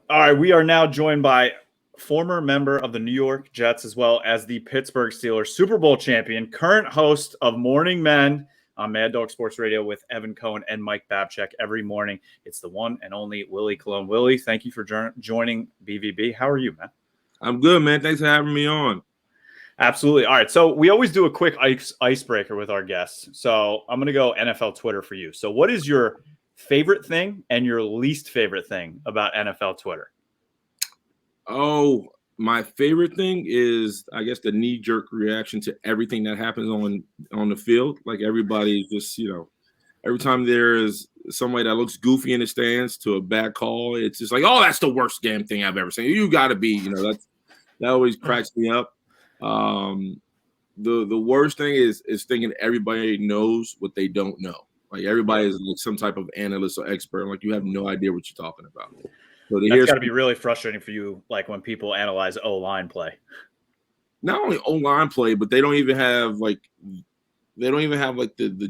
All right, we are now joined by former member of the New York Jets as well as the Pittsburgh Steelers Super Bowl champion, current host of Morning Men on Mad Dog Sports Radio with Evan Cohen and Mike Babchek every morning. It's the one and only Willie Colon. Willie, thank you for joining BVB. How are you, man? I'm good, man. Thanks for having me on. Absolutely. All right. So we always do a quick icebreaker with our guests. So I'm going to go NFL Twitter for you. So what is your favorite thing and your least favorite thing about NFL Twitter? Oh, my favorite thing is, I guess, the knee-jerk reaction to everything that happens on the field. Like everybody just, every time there is somebody that looks goofy in the stands to a bad call, it's just like, oh, that's the worst damn thing I've ever seen. You got to be, that always cracks me up. The worst thing is thinking everybody knows what they don't know. Like everybody is like some type of analyst or expert. Like you have no idea what you're talking about. So that's got to be really frustrating for you. Like when people analyze O-line play, not only O-line play, but they don't even have the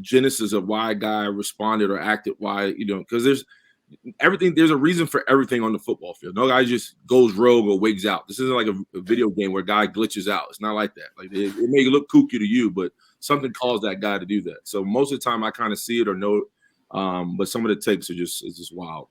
genesis of why a guy responded or acted. Why, because there's a reason for everything on the football field. No guy just goes rogue or wigs out. This isn't like a video game where a guy glitches out. It's not like that. Like it may look kooky to you, but something caused that guy to do that. So most of the time I kind of see it or know But some of the takes are just wild.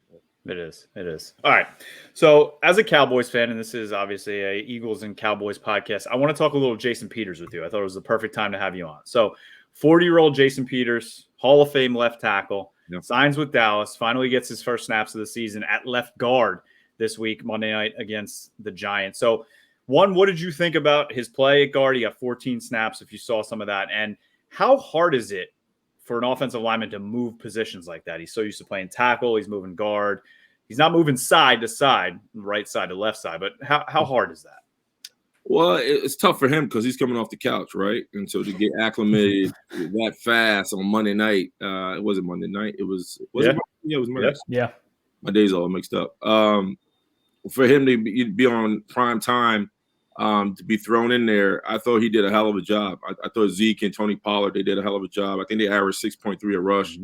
It is. All right. So as a Cowboys fan, and this is obviously a Eagles and Cowboys podcast, I want to talk a little Jason Peters with you. I thought it was the perfect time to have you on. So 40-year-old Jason Peters, Hall of Fame left tackle, signs with Dallas, finally gets his first snaps of the season at left guard this week, Monday night against the Giants. So one, what did you think about his play at guard? He got 14 snaps, if you saw some of that. And how hard is it for an offensive lineman to move positions like that? He's so used to playing tackle. He's moving guard. He's not moving side to side, right side to left side. But how hard is that? Well, it's tough for him because he's coming off the couch, right? And so to get acclimated that fast on Monday night, it wasn't Monday night. It was it was Monday. Yeah. My days all mixed up. For him to be on prime time, to be thrown in there, I thought he did a hell of a job. I thought Zeke and Tony Pollard, they did a hell of a job. I think they averaged 6.3 a rush.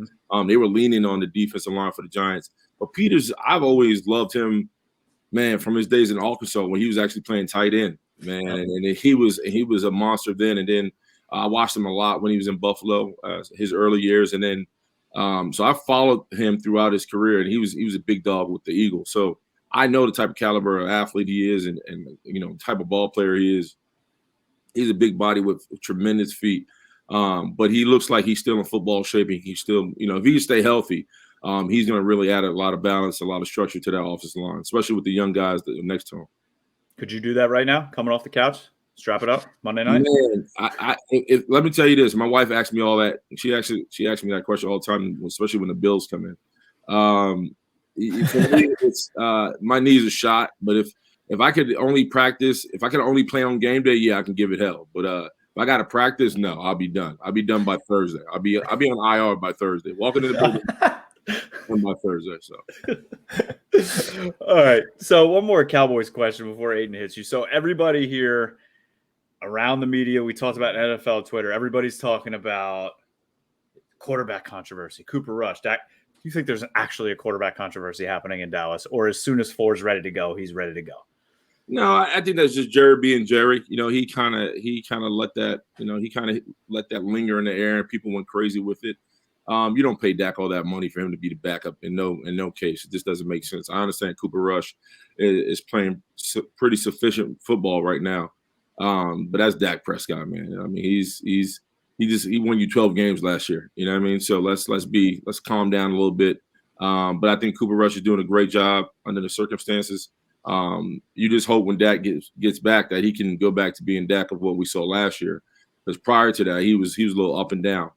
They were leaning on the defensive line for the Giants. But Peters, I've always loved him, man, from his days in Arkansas when he was actually playing tight end, man. And he was a monster then. And then I watched him a lot when he was in Buffalo, his early years. And then so I followed him throughout his career, and he was a big dog with the Eagles. So I know the type of caliber of athlete he is, and the type of ball player he is. He's a big body with tremendous feet, but he looks like he's still in football shape. And he's still, if he can stay healthy, he's going to really add a lot of balance, a lot of structure to that offensive line, especially with the young guys that are next to him. Could you do that right now, coming off the couch? Strap it up Monday night? Man, let me tell you this. My wife asked me all that. She asked me that question all the time, especially when the Bills come in. For me, my knees are shot, but if I could only practice, if I could only play on game day, yeah, I can give it hell. But if I got to practice, no, I'll be done. I'll be done by Thursday. I'll be on IR by Thursday. Walking in the building by Thursday. So, all right. So one more Cowboys question before Aidan hits you. So everybody here around the media, we talked about NFL Twitter. Everybody's talking about quarterback controversy, Cooper Rush, Dak. Do you think there's actually a quarterback controversy happening in Dallas, or as soon as Ford's ready to go, he's ready to go? No, I think that's just Jerry being Jerry. He kind of let that, let that linger in the air, and people went crazy with it. You don't pay Dak all that money for him to be the backup in no case. It just doesn't make sense. I understand Cooper Rush is playing pretty sufficient football right now, but that's Dak Prescott, man. I mean, he won you 12 games last year. You know what I mean? So let's calm down a little bit. But I think Cooper Rush is doing a great job under the circumstances. You just hope when Dak gets back that he can go back to being Dak of what we saw last year. Because prior to that, he was a little up and down.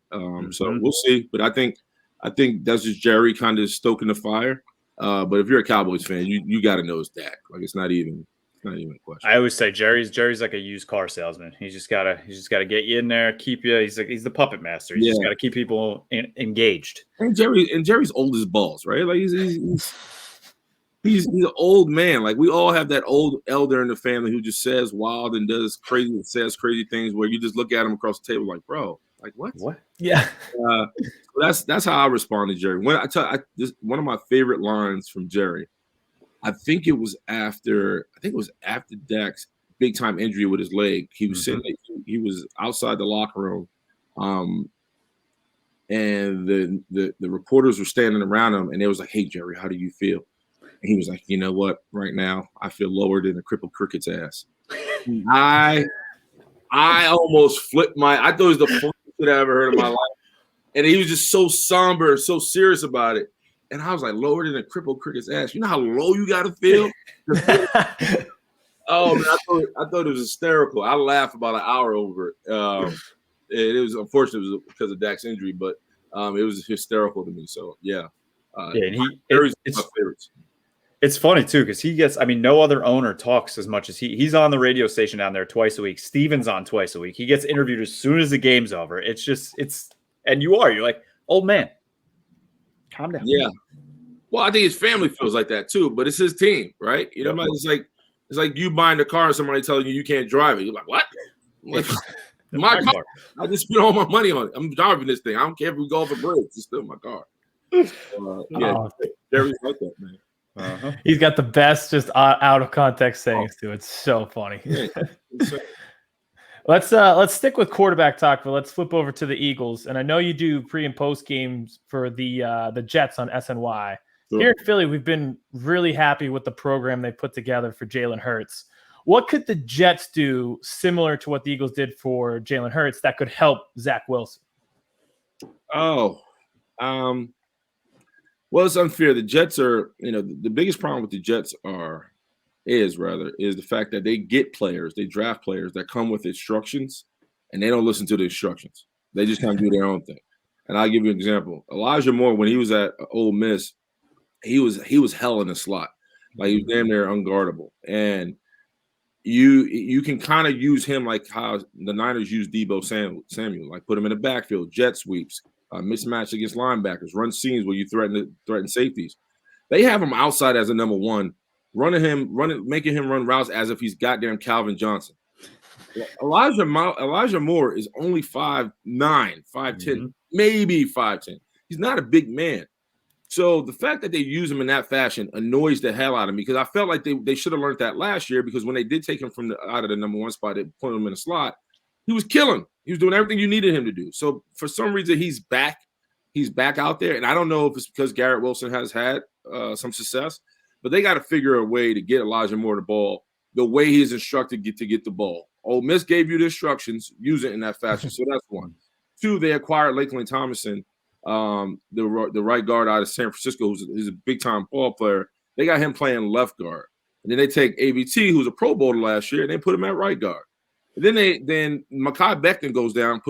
So we'll see. But I think that's just Jerry kind of stoking the fire. But if you're a Cowboys fan, you got to know it's Dak. Like it's not even a question. I always say Jerry's like a used car salesman. He's just gotta get you in there, keep you. He's the puppet master. He's just got to keep people engaged. And Jerry's old as balls, right? Like he's an old man. Like we all have that old elder in the family who just says wild and says crazy things where you just look at him across the table like, bro, like what? What? Yeah. That's how I respond to Jerry. When one of my favorite lines from Jerry. I think it was after Dak's big time injury with his leg. He was sitting. He was outside the locker room, and the reporters were standing around him, and they was like, "Hey Jerry, how do you feel?" And he was like, "You know what? Right now, I feel lower than a crippled cricket's ass." I almost flipped I thought it was the funniest shit I ever heard in my life, and he was just so somber, so serious about it. And I was like, lower than a crippled cricket's ass. You know how low you got to feel? Oh, man, I thought it was hysterical. I laughed about an hour over it. It was unfortunate it was because of Dak's injury, but it was hysterical to me. So, yeah. And it's funny, too, because he gets – I mean, no other owner talks as much as he's on the radio station down there twice a week. Steven's on twice a week. He gets interviewed as soon as the game's over. It's just – and you're like, old man. Calm down. Yeah. Well, I think his family feels like that too, but it's his team, right? It's like you buying a car and somebody telling you can't drive it. You're like, what? Like, my car. I just spent all my money on it. I'm driving this thing. I don't care if we go off a bridge. It's still my car. Jerry's like that, man. Uh-huh. He's got the best just out of context sayings too. It's so funny. Yeah. Let's stick with quarterback talk, but let's flip over to the Eagles. And I know you do pre and post games for the Jets on SNY. Sure. Here in Philly, we've been really happy with the program they put together for Jalen Hurts. What could the Jets do similar to what the Eagles did for Jalen Hurts that could help Zach Wilson? Well, it's unfair. The Jets are, the biggest problem with the Jets is the fact that they get players, they draft players that come with instructions, and they don't listen to the instructions. They just kind of do their own thing. And I'll give you an example. Elijah Moore, when he was at Ole Miss, he was hell in the slot. Like, he was damn near unguardable. And you can kind of use him like how the Niners use Deebo Samuel, like put him in the backfield, jet sweeps, mismatch against linebackers, run seams where you threaten safeties. They have him outside as a number one, making him run routes as if he's goddamn Calvin Johnson. Elijah Moore is only 5'9", 5'10", maybe 5'10". He's not a big man. So the fact that they use him in that fashion annoys the hell out of me, because I felt like they should have learned that last year, because when they did take him out of the number one spot, they put him in a slot, he was killing. He was doing everything you needed him to do. So for some reason, he's back out there. And I don't know if it's because Garrett Wilson has had some success, but they got to figure a way to get Elijah Moore the ball the way he's instructed to get the ball. Ole Miss gave you the instructions, use it in that fashion. So that's one. Two, they acquired Lakeland Tomlinson, the right guard out of San Francisco, who's a big-time ball player. They got him playing left guard. And then they take AVT, who's a Pro Bowler last year, and they put him at right guard. And then Mekhi Becton goes down,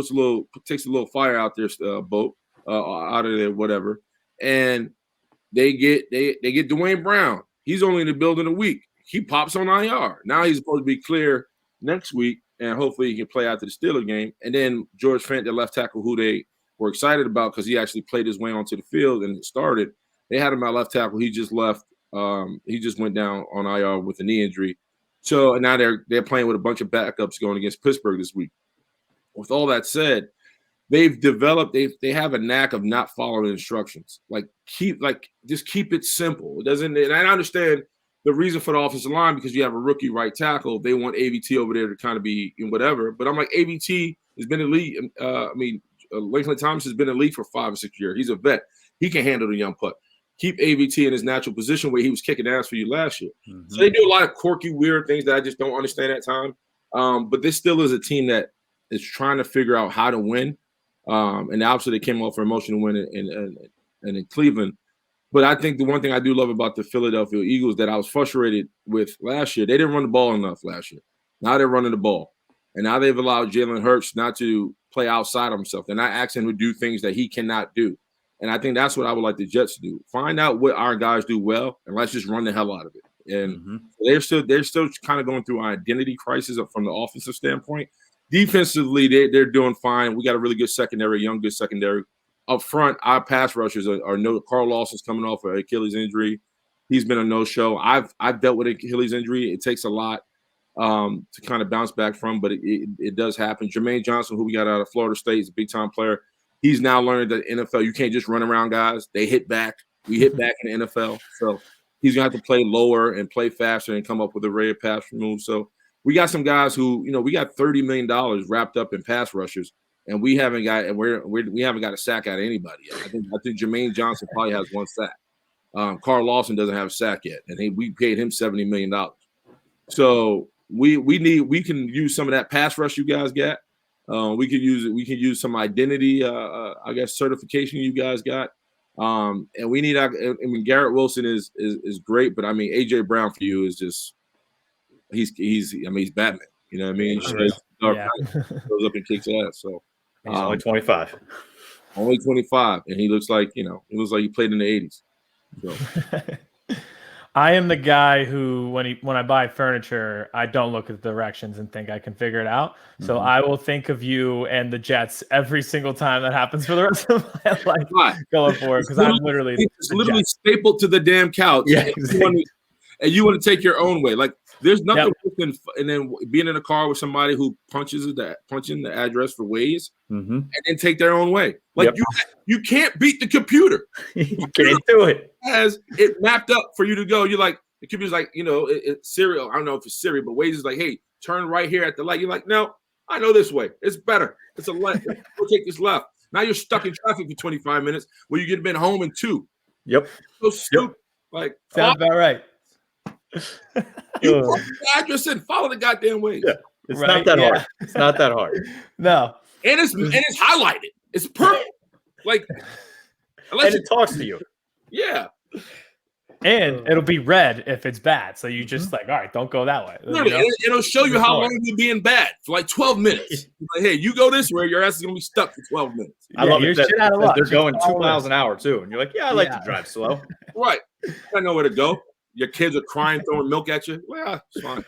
takes a little fire out there, out of there, whatever. And they get Dwayne Brown. He's only in the building a week. He pops on IR. Now he's supposed to be clear next week, and hopefully he can play out to the Steelers game. And then George Fent, the left tackle, who they were excited about because he actually played his way onto the field and started. They had him at left tackle. He just left. He just went down on IR with a knee injury. So and now they're playing with a bunch of backups going against Pittsburgh this week. With all that said, they've developed. They have a knack of not following instructions. Just keep it simple. It doesn't. And I understand the reason for the offensive line, because you have a rookie right tackle. They want AVT over there to kind of be whatever. But I'm like, AVT has been elite. Lakeland Thomas has been elite for 5 or 6 years. He's a vet. He can handle the young putt. Keep AVT in his natural position where he was kicking ass for you last year. Mm-hmm. So they do a lot of quirky, weird things that I just don't understand at times. But this still is a team that is trying to figure out how to win. And obviously they came off for emotional win in Cleveland. But I think the one thing I do love about the Philadelphia Eagles that I was frustrated with last year, they didn't run the ball enough last year. Now they're running the ball. And now they've allowed Jalen Hurts not to play outside of himself. They're not asking him to do things that he cannot do. And I think that's what I would like the Jets to do. Find out what our guys do well, and let's just run the hell out of it. And they're still kind of going through an identity crisis from the offensive standpoint. Defensively, they're doing fine. We got a really good secondary, young, good secondary. Up front, our pass rushers are no. Carl Lawson's coming off an Achilles injury. He's been a no-show. I've dealt with Achilles injury. It takes a lot to kind of bounce back from, but it does happen. Jermaine Johnson, who we got out of Florida State, is a big-time player. He's now learned that NFL, you can't just run around guys. They hit back. We hit back in the NFL. So he's going to have to play lower and play faster and come up with a array of pass moves. So we got some guys who, we got $30 million wrapped up in pass rushers, and we haven't got a sack out of anybody yet. I think Jermaine Johnson probably has one sack. Carl Lawson doesn't have a sack yet, and we paid him $70 million. So we can use some of that pass rush you guys got. We can use some identity, certification you guys got. And we need. Garrett Wilson is great, but AJ Brown for you is just he's Batman. You know what I mean? Goes up and kicks ass. So he's only 25. Only 25, and he looks like he played in the 80s. So. I am the guy who, when I buy furniture, I don't look at the directions and think I can figure it out. So I will think of you and the Jets every single time that happens for the rest of my life going forward, because I'm literally stapled to the damn couch. Yeah, exactly. And you want to take your own way. Like, there's nothing worse than and then being in a car with somebody who punching the address for Waze and then take their own way. Like you can't beat the computer. You can't do it. Has it mapped up for you to go? You're like, the computer's like, it's Siri. I don't know if it's Siri, but Waze is like, hey, turn right here at the light. You're like, no, I know this way. It's better. It's a left. We'll take this left. Now you're stuck in traffic for 25 minutes where you could have been home in 2. Yep. So stupid. Yep. Like, sounds about right. You put the address in, follow the goddamn ways. Yeah. It's not that hard. It's not that hard. No. And it's highlighted. It's perfect. Like, and it talks to you. Yeah. And it'll be red if it's bad. So you just like, all right, don't go that way. Literally, it'll show you how long you're being bad for like 12 minutes. Like, hey, you go this way, your ass is gonna be stuck for 12 minutes. I love it. They're going 2 miles an hour too, and you're like, yeah, I like to drive slow. Right. I know where to go. Your kids are crying, throwing milk at you. Well, it's fine.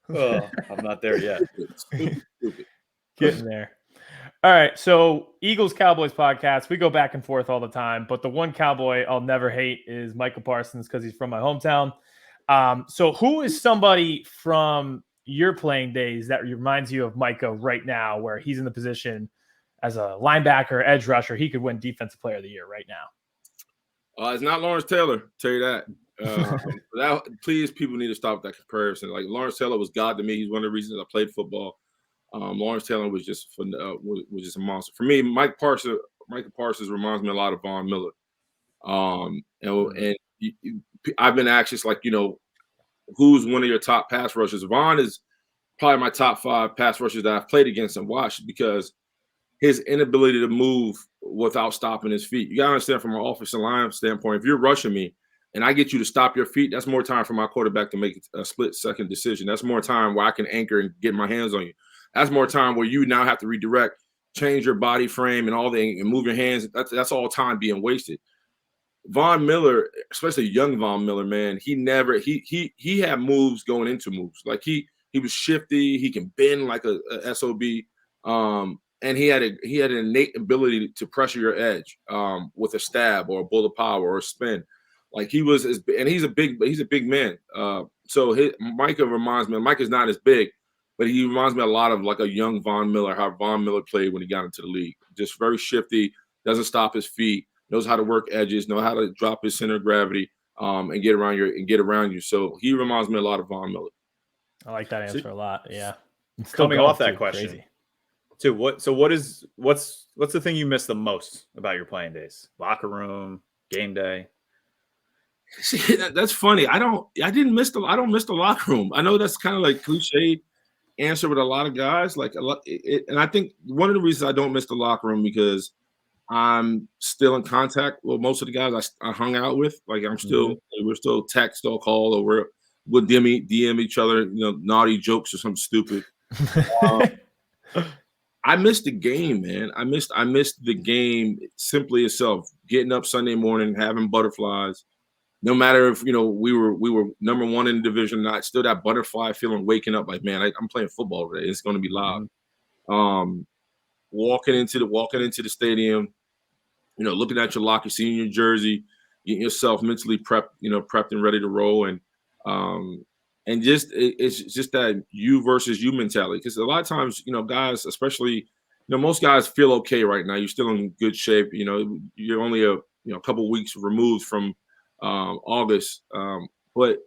Oh, I'm not there yet. Stupid. Getting there. All right, so Eagles Cowboys podcast, we go back and forth all the time, but the one Cowboy I'll never hate is Micah Parsons because he's from my hometown. So who is somebody from your playing days that reminds you of Micah right now, where he's in the position as a linebacker, edge rusher, he could win Defensive Player of the Year right now? It's not Lawrence Taylor, I'll tell you that. Please, people need to stop that comparison. Like, Lawrence Taylor was God to me. He's one of the reasons I played football. Lawrence Taylor was just a monster for me. Micah Parsons reminds me a lot of Von Miller. I've been asked just like, who's one of your top pass rushers? Von is probably my top 5 pass rushers that I've played against and watched because his inability to move without stopping his feet. You got to understand from an offensive line standpoint, if you're rushing me and I get you to stop your feet, that's more time for my quarterback to make a split-second decision. That's more time where I can anchor and get my hands on you. That's more time where you now have to redirect, change your body frame and and move your hands. That's all time being wasted. Von Miller, especially young Von Miller, man, he had moves going into moves. Like he was shifty. He can bend like a SOB. And he had an innate ability to pressure your edge with a stab or a bullet power or a spin. Like he's a big man. So Micah reminds me. Micah's not as big, but he reminds me a lot of like a young Von Miller, how Von Miller played when he got into the league. Just very shifty, doesn't stop his feet, knows how to work edges, know how to drop his center of gravity, and get around you. So he reminds me a lot of Von Miller. I like that answer a lot. Yeah. Coming off that question, crazy. Too. What's the thing you miss the most about your playing days? Locker room, game day. See, that's funny. I don't miss the locker room. I know that's kind of like cliche answer with a lot of guys. And I think one of the reasons I don't miss the locker room because I'm still in contact with most of the guys I hung out with. Like we're still text or call or we'll DM each other, naughty jokes or something stupid. I missed the game, man. I missed the game simply itself. Getting up Sunday morning, having butterflies. No matter if we were number 1 in the division or not, still that butterfly feeling, waking up like, man, I'm playing football today. It's going to be loud. Walking into the stadium, looking at your locker, seeing your jersey, getting yourself mentally prepped and ready to roll, and it's just that you versus you mentality. Because a lot of times, guys, especially, most guys feel okay right now. You're still in good shape. You're only a couple weeks removed from August, but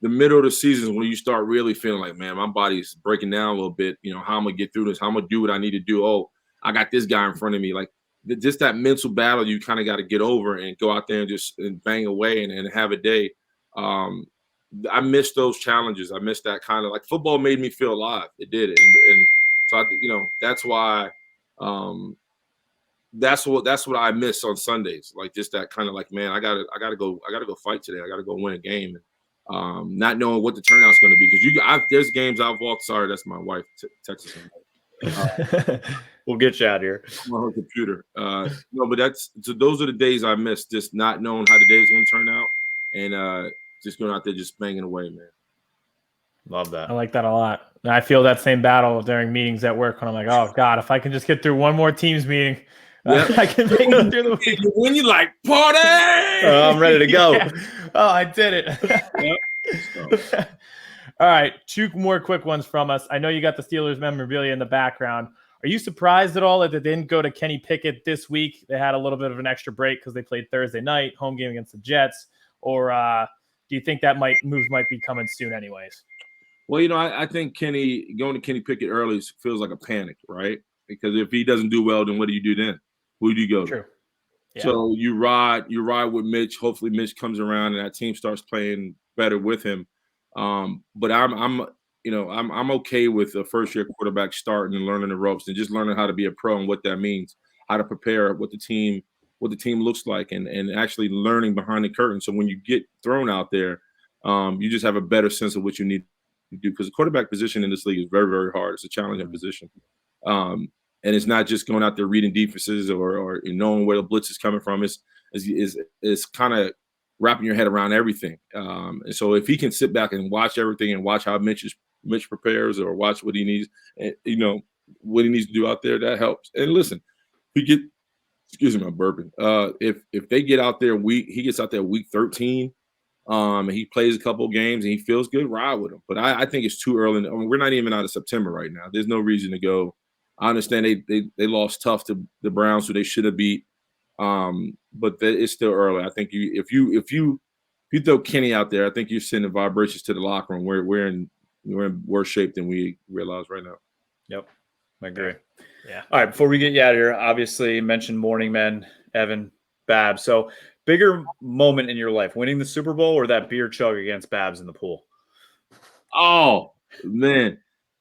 the middle of the season is when you start really feeling like, man, my body's breaking down a little bit. How I'm gonna get through this? How I'm gonna do what I need to do? Oh, I got this guy in front of me. Like just that mental battle you kind of got to get over and go out there and just bang away and have a day. I miss those challenges. I miss that kind of like football made me feel alive. It did, and so I, that's why. That's what I miss on Sundays. Like just that kind of like, man, I gotta go fight today. I gotta go win a game. Not knowing what the turnout's going to be because there's games I've walked. Sorry, that's my wife texting me. We'll get you out here. I'm on her computer. But those are the days I miss. Just not knowing how the day's going to turn out, and just going out there just banging away, man. Love that. I like that a lot. I feel that same battle during meetings at work when I'm like, oh God, if I can just get through one more Teams meeting. Yep. I can make it through the week. When you like party, I'm ready to go. Yeah. Oh, I did it. Yep. All right, 2 more quick ones from us. I know you got the Steelers memorabilia in the background. Are you surprised at all that they didn't go to Kenny Pickett this week? They had a little bit of an extra break because they played Thursday night, home game against the Jets. Or do you think that moves might be coming soon anyways? Well, I think going to Kenny Pickett early feels like a panic, right? Because if he doesn't do well, then what do you do then? Who do you go to? True. Yeah. So you ride with Mitch. Hopefully Mitch comes around and that team starts playing better with him. But I'm okay with a first year quarterback starting and learning the ropes and just learning how to be a pro and what that means, how to prepare, what the team looks like, and actually learning behind the curtain. So when you get thrown out there, you just have a better sense of what you need to do, because the quarterback position in this league is very, very hard. It's a challenging position. And it's not just going out there reading defenses or knowing where the blitz is coming from. It's kind of wrapping your head around everything. And so if he can sit back and watch everything and watch how Mitch prepares, or watch what he needs, what he needs to do out there, that helps. And listen, excuse me, I'm burping. If they get out there he gets out there week 13, and he plays a couple of games and he feels good, ride with him. But I think it's too early. We're not even out of September right now. There's no reason to go. I understand they lost tough to the Browns, who they should have beat. But it's still early. I think if you throw Kenny out there, I think you're sending vibrations to the locker room. We're in worse shape than we realize right now. Yep, I agree. Yeah. All right, before we get you out of here, obviously you mentioned morning men, Evan, Babs. So bigger moment in your life, winning the Super Bowl or that beer chug against Babs in the pool? Oh man.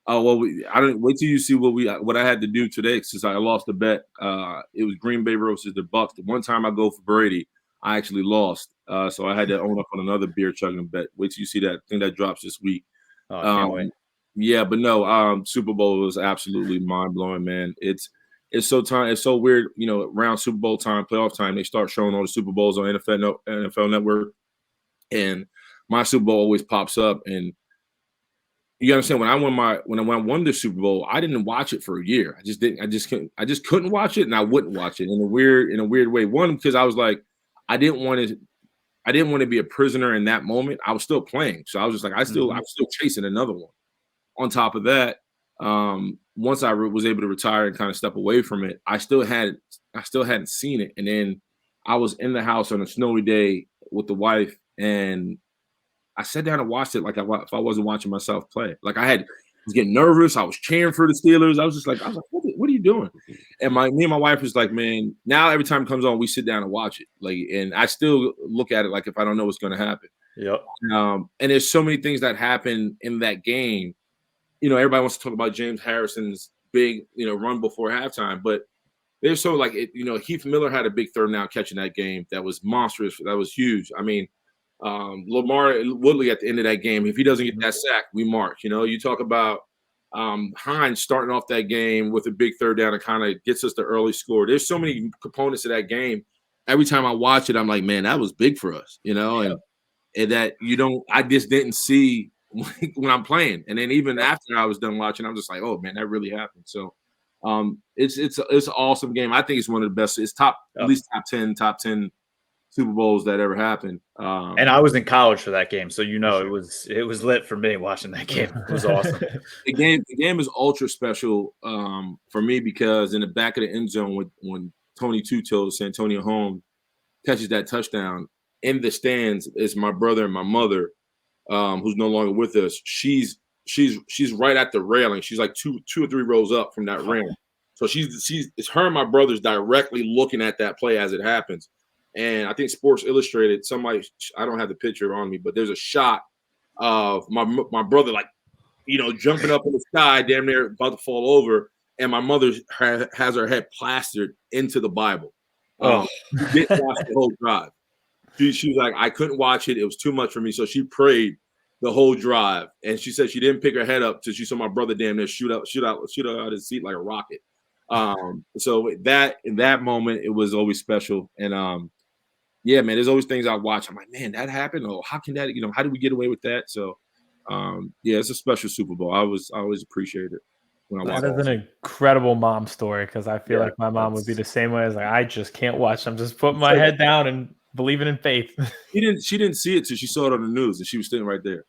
Oh well, I don't wait till you see what I had to do today, since I lost the bet. It was Green Bay versus the Bucs. The one time I go for Brady, I actually lost, so I had to own up on another beer chugging bet. Wait till you see that. I think that drops this week. Oh, I can't wait. Yeah, but no, Super Bowl was absolutely mind blowing, man. It's so weird, around Super Bowl time, playoff time, they start showing all the Super Bowls on NFL Network, and my Super Bowl always pops up. And you understand, when I won the Super Bowl, I didn't watch it for a year. I just couldn't watch it, and I wouldn't watch it in a weird way. One, because I was like, I didn't want to be a prisoner in that moment. I was still playing, so I was just like, I'm still chasing another one. On top of that, once I was able to retire and kind of step away from it, I still hadn't seen it. And then I was in the house on a snowy day with the wife, and I sat down and watched it like if I wasn't watching myself play. Like I was getting nervous. I was cheering for the Steelers. I was like, what are you doing? And me and my wife was like, man, now every time it comes on, we sit down and watch it. Like, and I still look at it like if I don't know what's going to happen. Yep. And there's so many things that happen in that game. Everybody wants to talk about James Harrison's big, run before halftime, but there's so Heath Miller had a big third down catch in that game that was monstrous. That was huge. I mean, Lamar Woodley at the end of that game, if he doesn't get that sack, we march. You talk about Hines starting off that game with a big third down and kind of gets us the early score. There's so many components of that game. Every time I watch it, I'm like, man, that was big for us, and that I just didn't see when I'm playing. And then even after I was done watching, I'm just like, oh man, that really happened. So it's an awesome game. I think it's one of the best. It's at least top 10 Super Bowls that ever happened. And I was in college for that game, so it was lit for me watching that game. It was awesome. The game is ultra special for me, because in the back of the end zone when Tony Tutil, Santonio Holmes, catches that touchdown, in the stands is my brother and my mother, who's no longer with us. She's right at the railing. She's like two or three rows up from that railing. So it's her and my brother's directly looking at that play as it happens. And I think Sports Illustrated, I don't have the picture on me, but there's a shot of my brother, jumping up in the sky, damn near about to fall over. And my mother has her head plastered into the Bible. She didn't watch the whole drive. She was like, I couldn't watch it. It was too much for me. So she prayed the whole drive. And she said she didn't pick her head up till she saw my brother damn near shoot out his seat like a rocket. So in that moment, it was always special. And yeah, man, there's always things I watch. I'm like, man, that happened. Oh, how can that, how did we get away with that? So yeah, it's a special Super Bowl. I always appreciate it when I watch it. That is an incredible mom story, because I feel like my mom would be the same way. As like, I just can't watch. I'm just putting my head down and believing in faith. She didn't see it till she saw it on the news, and she was sitting right there.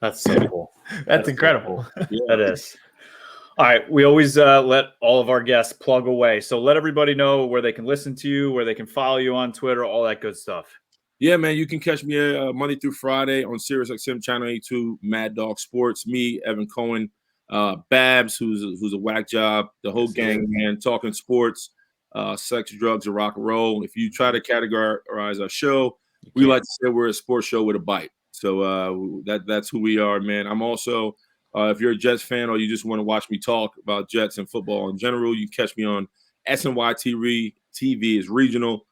That's so cool. That's incredible. Cool. Yeah. That is. All right. We always let all of our guests plug away. So let everybody know where they can listen to you, where they can follow you on Twitter, all that good stuff. Yeah, man, you can catch me Monday through Friday on Sirius XM Channel 82, Mad Dog Sports. Me, Evan Cohen, Babs, who's a whack job, the whole gang, man, talking sports, sex, drugs, and rock and roll. If you try to categorize our show, we like to say we're a sports show with a bite. So that's who we are, man. I'm also, if you're a Jets fan or you just want to watch me talk about Jets and football in general, you can catch me on SNY TV is regional.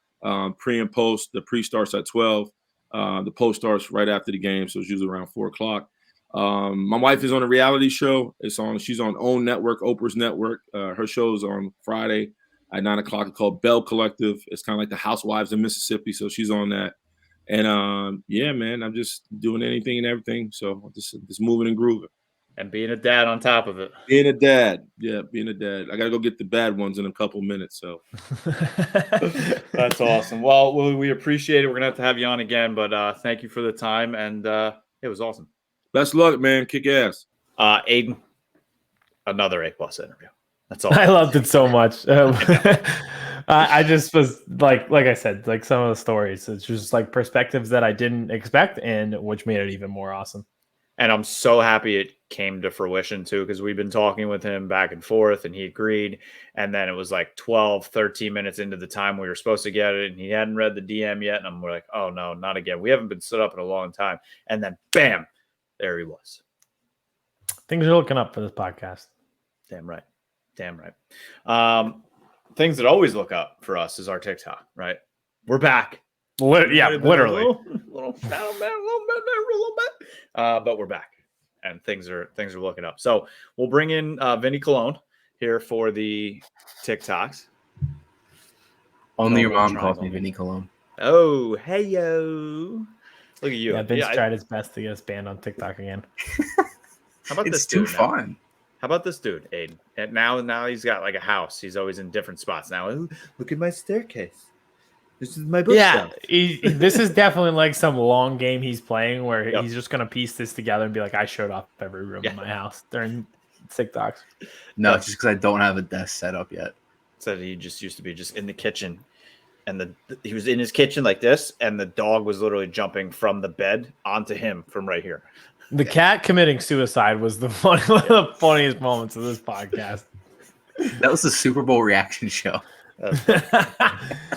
Pre and post. The pre starts at 12. The post starts right after the game, so it's usually around 4 o'clock. My wife is on a reality show. She's on OWN Network, Oprah's network. Her show is on Friday at 9 o'clock. It's called Bell Collective. It's kind of like the Housewives of Mississippi, so she's on that. And yeah, man, I'm just doing anything and everything. So just moving and grooving. And being a dad on top of it. Being a dad. Yeah, being a dad. I got to go get the bad ones in a couple minutes. So that's awesome. Well, we appreciate it. We're going to have you on again, but thank you for the time. And it was awesome. Best luck, man. Kick ass. Aidan, another A+ interview. That's all. I loved it so much. I just was like I said, like some of the stories, it's just like perspectives that I didn't expect, and which made it even more awesome. And I'm so happy it came to fruition, too, because we've been talking with him back and forth, and he agreed. And then it was like 12, 13 minutes into the time we were supposed to get it, and he hadn't read the DM yet. And I'm like, oh, no, not again. We haven't been stood up in a long time. And then, bam, there he was. Things are looking up for this podcast. Damn right. Damn right. Things that always look up for us is our TikTok, right? We're back. Literally. A little bit. But we're back, and things are looking up. So we'll bring in Vinny Colon here for the TikToks. Only your mom calls me Vinny Colon. Oh, hey yo! Look at you. Yeah, Vince tried his best to get us banned on TikTok again. How about it's this dude? Too fun. How about this dude, Aidan? And now he's got like a house. He's always in different spots. Now, look at my staircase. This is my bookshelf. Yeah, this is definitely like some long game he's playing where he's just going to piece this together and be like, I showed off every room in my house during TikToks. No, just because I don't have a desk set up yet. Said he just used to be just in the kitchen, and he was in his kitchen like this, and the dog was literally jumping from the bed onto him from right here. The cat committing suicide was one of the funniest moments of this podcast. That was the Super Bowl reaction show. That's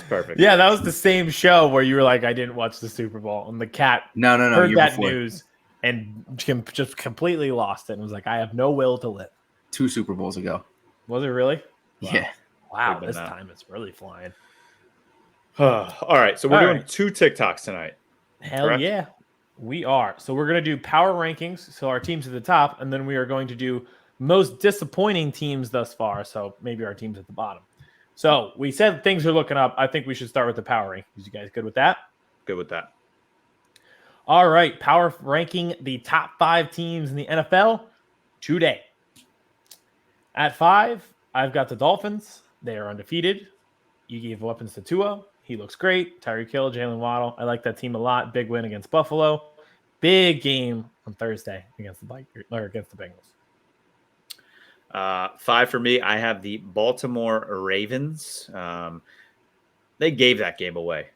perfect. Yeah, that was the same show where you were like, I didn't watch the Super Bowl. And the cat heard that before. News and just completely lost it and was like, I have no will to live. 2 Super Bowls ago. Was it really? Wow. Yeah. Wow, this time it's really flying. All right, so we're doing 2 TikToks tonight. Hell correct? Yeah, we are. So we're going to do power rankings, so our teams at the top, and then we are going to do most disappointing teams thus far, so maybe our teams at the bottom. So we said things are looking up. I think we should start with the power rankings. You guys good with that? Good with that. All right. Power ranking the top 5 teams in the NFL today. At 5, I've got the Dolphins. They are undefeated. You gave weapons to Tua. He looks great. Tyreek Hill, Jalen Waddle. I like that team a lot. Big win against Buffalo. Big game on Thursday against the Bengals. 5 for me. I have the Baltimore Ravens. They gave that game away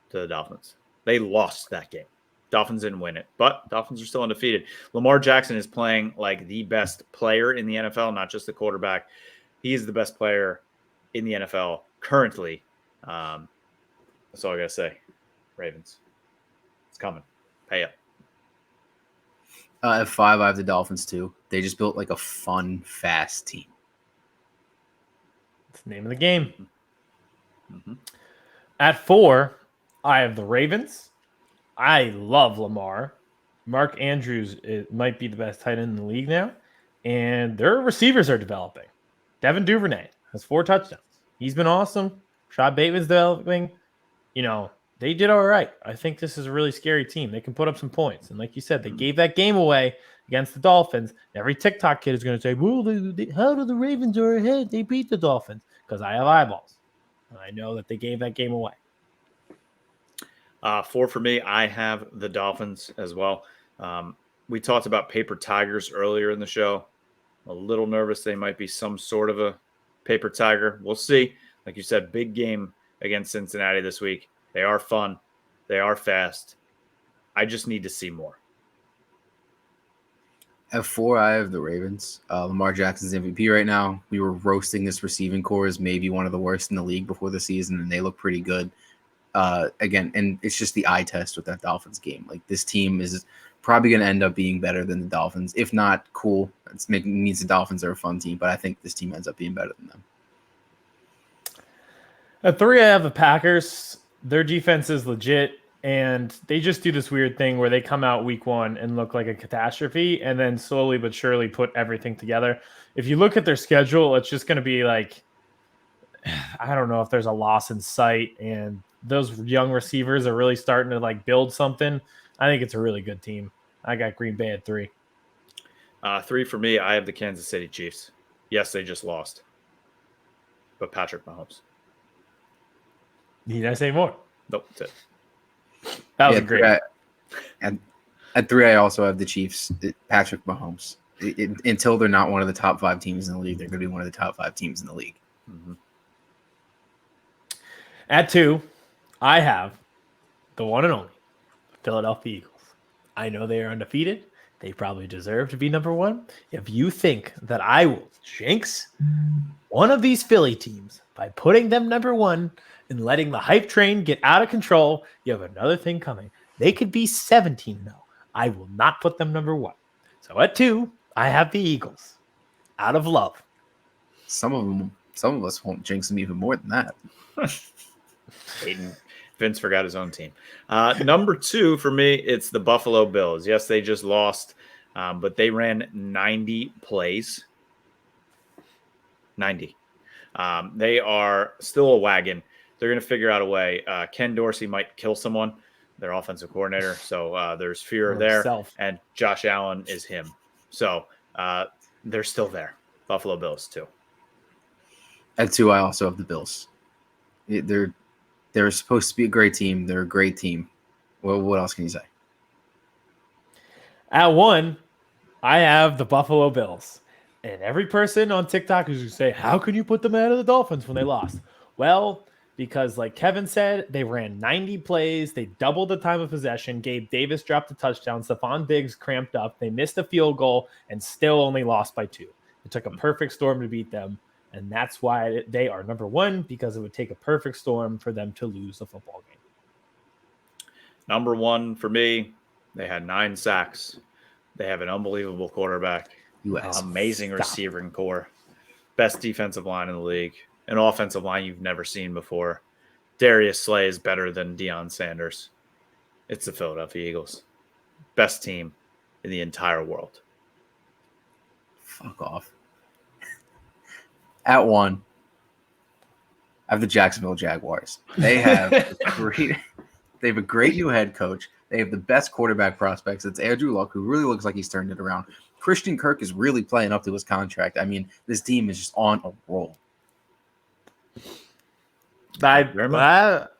to the Dolphins. They lost that game. Dolphins didn't win it, but Dolphins are still undefeated. Lamar Jackson is playing like the best player in the NFL, not just the quarterback. He is the best player in the NFL currently. That's all I gotta say. Ravens, it's coming. Pay up. At 5, I have the Dolphins too. They just built like a fun, fast team. That's the name of the game. Mm-hmm. At 4, I have the Ravens. I love Lamar. Mark Andrews might be the best tight end in the league now. And their receivers are developing. Devin Duvernay has 4 touchdowns. He's been awesome. Rashad Bateman's developing. They did all right. I think this is a really scary team. They can put up some points. And like you said, they gave that game away against the Dolphins. Every TikTok kid is going to say, well, how do the Ravens are ahead? They beat the Dolphins. Because I have eyeballs. And I know that they gave that game away. 4 for me. I have the Dolphins as well. We talked about paper tigers earlier in the show. A little nervous they might be some sort of a paper tiger. We'll see. Like you said, big game against Cincinnati this week. They are fun. They are fast. I just need to see more. At 4, I have the Ravens. Lamar Jackson's MVP right now. We were roasting this receiving core as maybe one of the worst in the league before the season, and they look pretty good. Again, and it's just the eye test with that Dolphins game. Like, this team is probably going to end up being better than the Dolphins. If not, cool. Means the Dolphins are a fun team, but I think this team ends up being better than them. At 3, I have the Packers. Their defense is legit, and they just do this weird thing where they come out week 1 and look like a catastrophe, and then slowly but surely put everything together. If you look at their schedule, it's just going to be like, I don't know if there's a loss in sight, and those young receivers are really starting to like build something. I think it's a really good team. I got Green Bay at 3. 3 for me, I have the Kansas City Chiefs. Yes, they just lost. But Patrick Mahomes. Need I say more? Nope, that's it. That was great. At 3, I also have the Chiefs. Patrick Mahomes. Until they're not one of the top 5 teams in the league, they're going to be one of the top 5 teams in the league. Mm-hmm. At 2, I have the one and only Philadelphia Eagles. I know they are undefeated. They probably deserve to be number 1. If you think that I will jinx one of these Philly teams by putting them number 1 and letting the hype train get out of control, you have another thing coming. They could be 17-0. I will not put them number 1. So at 2, I have the Eagles. Out of love. Some of us won't jinx them even more than that. Aidan, Vince forgot his own team. Number 2 for me, it's the Buffalo Bills. Yes, they just lost, but they ran 90 plays. 90. They are still a wagon. They're going to figure out a way. Ken Dorsey might kill someone, their offensive coordinator. So there's fear there. And Josh Allen is him. So they're still there. Buffalo Bills, too. At 2, I also have the Bills. They're supposed to be a great team. They're a great team. Well, what else can you say? At 1, I have the Buffalo Bills. And every person on TikTok is going to say, how can you put them ahead of the Dolphins when they lost? Well, because like Kevin said, they ran 90 plays. They doubled the time of possession. Gabe Davis dropped a touchdown. Stephon Diggs cramped up. They missed a field goal and still only lost by 2. It took a perfect storm to beat them. And that's why they are number 1, because it would take a perfect storm for them to lose a football game. Number 1 for me, they had 9 sacks. They have an unbelievable quarterback. Amazing receiving core. Best defensive line in the league. An offensive line you've never seen before. Darius Slay is better than Deion Sanders. It's the Philadelphia Eagles. Best team in the entire world. Fuck off. At 1, I have the Jacksonville Jaguars. They have a great new head coach. They have the best quarterback prospects. It's Andrew Luck, who really looks like he's turned it around. Christian Kirk is really playing up to his contract. I mean, this team is just on a roll. I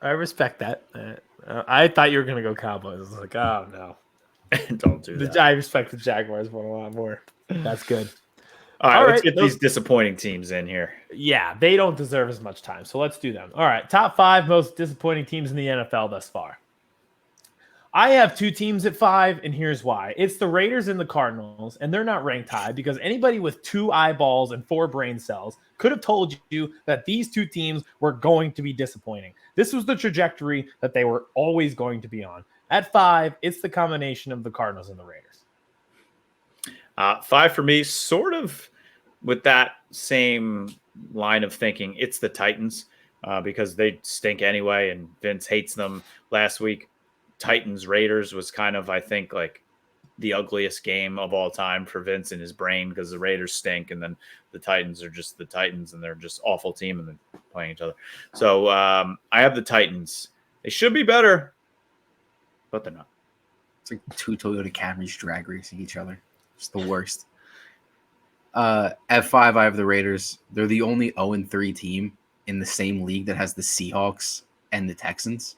respect that. I thought you were going to go Cowboys. I was like, oh, no. Don't do that. I respect the Jaguars one a lot more. That's good. All right, let's get these disappointing teams in here. Yeah, they don't deserve as much time, so let's do them. All right, top 5 most disappointing teams in the NFL thus far. I have 2 teams at 5, and here's why. It's the Raiders and the Cardinals, and they're not ranked high because anybody with 2 eyeballs and 4 brain cells could have told you that these 2 teams were going to be disappointing. This was the trajectory that they were always going to be on. At 5, it's the combination of the Cardinals and the Raiders. 5 for me, sort of with that same line of thinking. It's the Titans because they stink anyway, and Vince hates them. Last week, Titans Raiders was kind of, I think, like the ugliest game of all time for Vince in his brain because the Raiders stink, and then the Titans are just the Titans, and they're just awful team, and then playing each other. So I have the Titans. They should be better, but they're not. It's like 2 Toyota Camrys drag racing each other. It's the worst. At 5, I have the Raiders. They're the only 0-3 team in the same league that has the Seahawks and the Texans,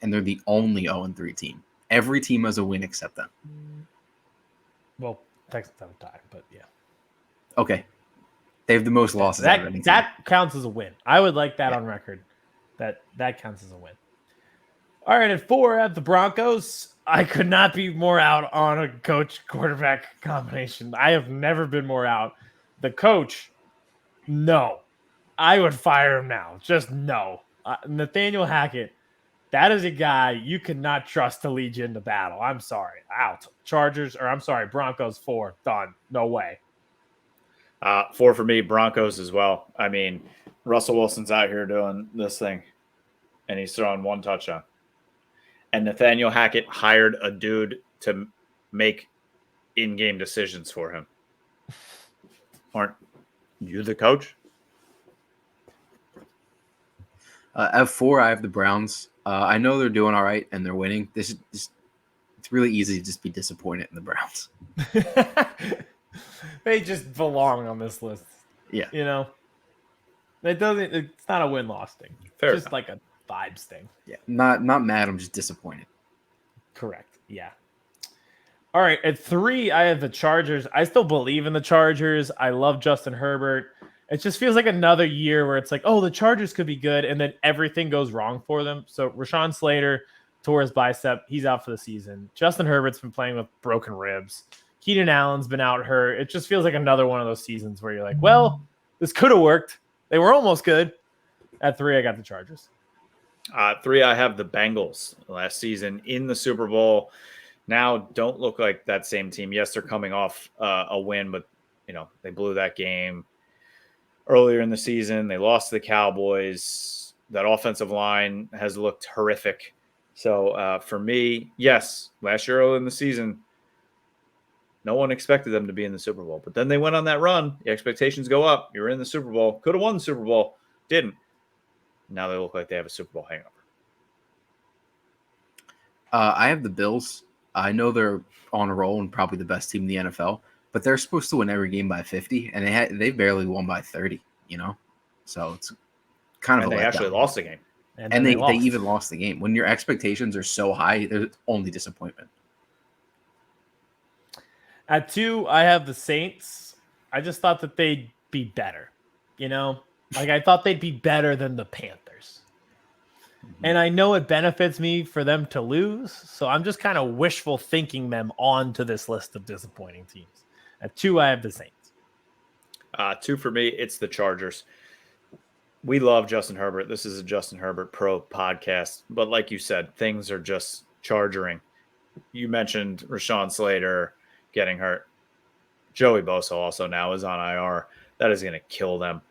and they're the only 0-3 team. Every team has a win except them. Well, Texans have a tie, but yeah. Okay. They have the most losses. That counts as a win. I would like that on record. That counts as a win. All right, at 4, I have the Broncos. I could not be more out on a coach-quarterback combination. I have never been more out. The coach, no. I would fire him now. Just no. Nathaniel Hackett, that is a guy you cannot trust to lead you into battle. I'm sorry. Out. Broncos 4. Done. No way. 4 for me, Broncos as well. I mean, Russell Wilson's out here doing this thing, and he's throwing 1 touchdown. And Nathaniel Hackett hired a dude to make in-game decisions for him. Aren't you the coach? At 4, I have the Browns. I know they're doing all right and they're winning. It's really easy to just be disappointed in the Browns. They just belong on this list. Yeah. You know? It's not a win-loss thing. Fair just enough. like a vibes thing. Yeah. Not mad, I'm just disappointed. Correct. Yeah. All right. At 3, I have the Chargers. I still believe in the Chargers. I love Justin Herbert. It just feels like another year where it's like, oh, the Chargers could be good, and then everything goes wrong for them. So Rashawn Slater tore his bicep. He's out for the season. Justin Herbert's been playing with broken ribs. Keenan Allen's been out hurt. It just feels like another one of those seasons where you're like, well, this could have worked. They were almost good. At 3, I got the Chargers. 3, I have the Bengals last season in the Super Bowl. Now don't look like that same team. Yes, they're coming off a win, but they blew that game earlier in the season. They lost to the Cowboys. That offensive line has looked horrific. So for me, yes, last year early in the season, no one expected them to be in the Super Bowl. But then they went on that run. The expectations go up. You're in the Super Bowl. Could have won the Super Bowl. Didn't. Now they look like they have a Super Bowl hangover. I have the Bills. I know they're on a roll and probably the best team in the NFL, but they're supposed to win every game by 50, and they barely won by 30, So it's kind of and they actually lost the game. And they even lost the game. When your expectations are so high, there's only disappointment. At 2, I have the Saints. I just thought that they'd be better, Like, I thought they'd be better than the Panthers. Mm-hmm. And I know it benefits me for them to lose, so I'm just kind of wishful thinking them onto this list of disappointing teams. At 2, I have the Saints. 2 for me, it's the Chargers. We love Justin Herbert. This is a Justin Herbert Pro podcast. But like you said, things are just chargering. You mentioned Rashawn Slater getting hurt. Joey Bosa also now is on IR. That is going to kill them.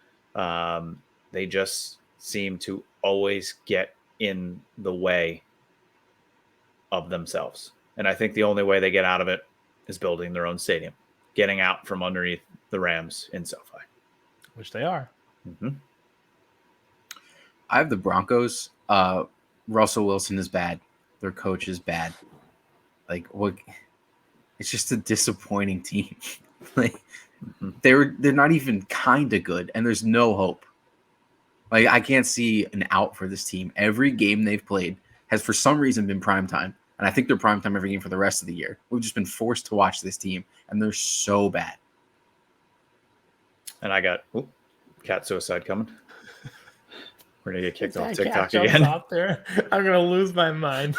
They just seem to always get in the way of themselves. And I think the only way they get out of it is building their own stadium, getting out from underneath the Rams in SoFi. Which they are. Mm-hmm. I have the Broncos. Russell Wilson is bad. Their coach is bad. Like, what? It's just a disappointing team. They're not even kind of good, and there's no hope. Like, I can't see an out for this team. Every game they've played has, for some reason, been primetime, and I think they're primetime every game for the rest of the year. We've just been forced to watch this team, and they're so bad. And I got cat suicide coming. We're going to get kicked off TikTok again. Out there. I'm going to lose my mind.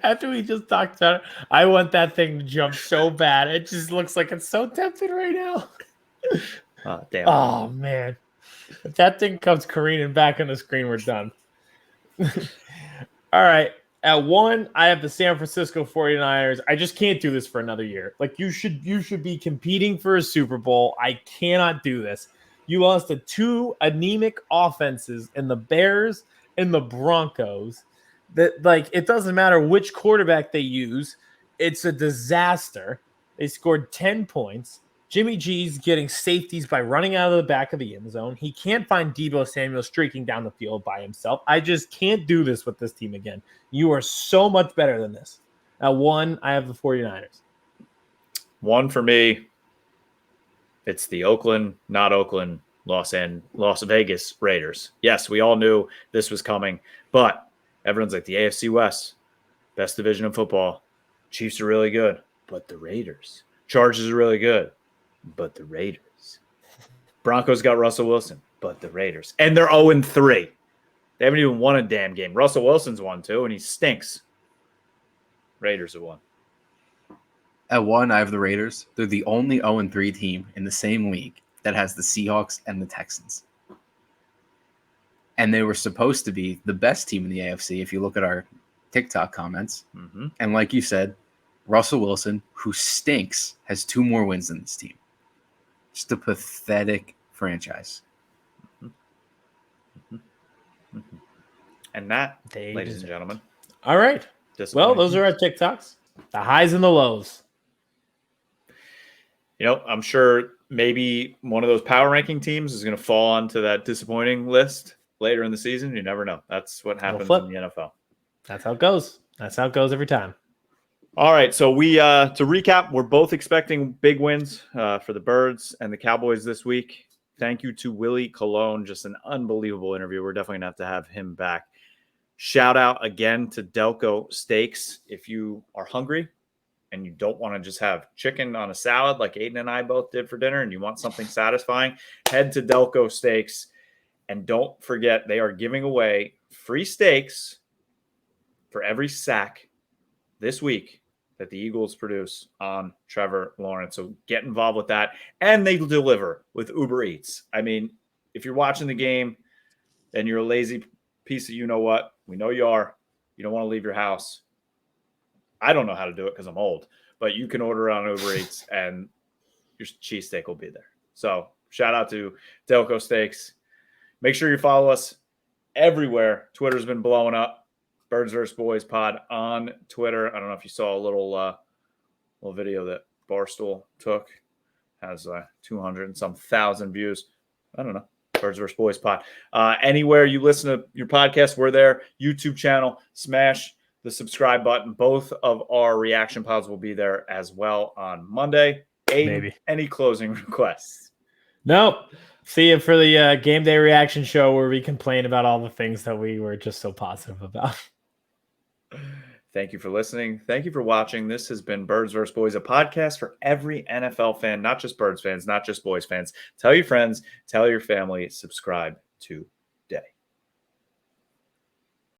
After we just talked about it, I want that thing to jump so bad. It just looks like it's so tempting right now. Oh, damn. Oh, man. If that thing comes careening back on the screen, we're done. All right. At 1, I have the San Francisco 49ers. I just can't do this for another year. Like, you should be competing for a Super Bowl. I cannot do this. You lost to 2 anemic offenses in the Bears and the Broncos. That, like, it doesn't matter which quarterback they use. It's a disaster. They scored 10 points. Jimmy G's getting safeties by running out of the back of the end zone. He can't find Deebo Samuel streaking down the field by himself. I just can't do this with this team again. You are so much better than this. At 1, I have the 49ers. 1 for me. It's the not Oakland, Las Vegas Raiders. Yes, we all knew this was coming, but everyone's like, the AFC West, best division of football. Chiefs are really good, but the Raiders. Chargers are really good, but the Raiders. Broncos got Russell Wilson, but the Raiders. And they're 0-3. They haven't even won a damn game. Russell Wilson's won 2, and he stinks. Raiders have won. At 1, I have the Raiders. They're the only 0-3 team in the same league that has the Seahawks and the Texans. And they were supposed to be the best team in the AFC if you look at our TikTok comments. Mm-hmm. And like you said, Russell Wilson, who stinks, has 2 more wins than this team. Just a pathetic franchise. Mm-hmm. And that, ladies and gentlemen. All right. Well, those are our TikToks. The highs and the lows. I'm sure maybe one of those power ranking teams is going to fall onto that disappointing list later in the season. You never know. That's what happens in the NFL. That's how it goes. That's how it goes every time. All right. So we, to recap, we're both expecting big wins for the Birds and the Cowboys this week. Thank you to Willie Colon. Just an unbelievable interview. We're definitely going to have him back. Shout out again to Delco Steaks. If you are hungry and you don't want to just have chicken on a salad like Aidan and I both did for dinner and you want something satisfying, head to Delco Steaks. And don't forget, they are giving away free steaks for every sack this week that the Eagles produce on Trevor Lawrence. So get involved with that. And they deliver with Uber Eats. I mean, if you're watching the game and you're a lazy piece of you-know-what, we know you are. You don't want to leave your house. I don't know how to do it because I'm old. But you can order on Uber Eats and your cheesesteak will be there. So shout out to Delco Steaks. Make sure you follow us everywhere. Twitter's been blowing up. Birds vs. Boys Pod on Twitter. I don't know if you saw a little video that Barstool took. Has 200 and some thousand views. I don't know. Birds vs. Boys Pod. Anywhere you listen to your podcast, we're there. YouTube channel. Smash the subscribe button. Both of our reaction pods will be there as well on Monday. Maybe. Any closing requests? Nope. See you for the game day reaction show where we complain about all the things that we were just so positive about. Thank you for listening. Thank you for watching. This has been Birds vs. Boys, a podcast for every NFL fan, not just Birds fans, not just Boys fans. Tell your friends, tell your family, subscribe to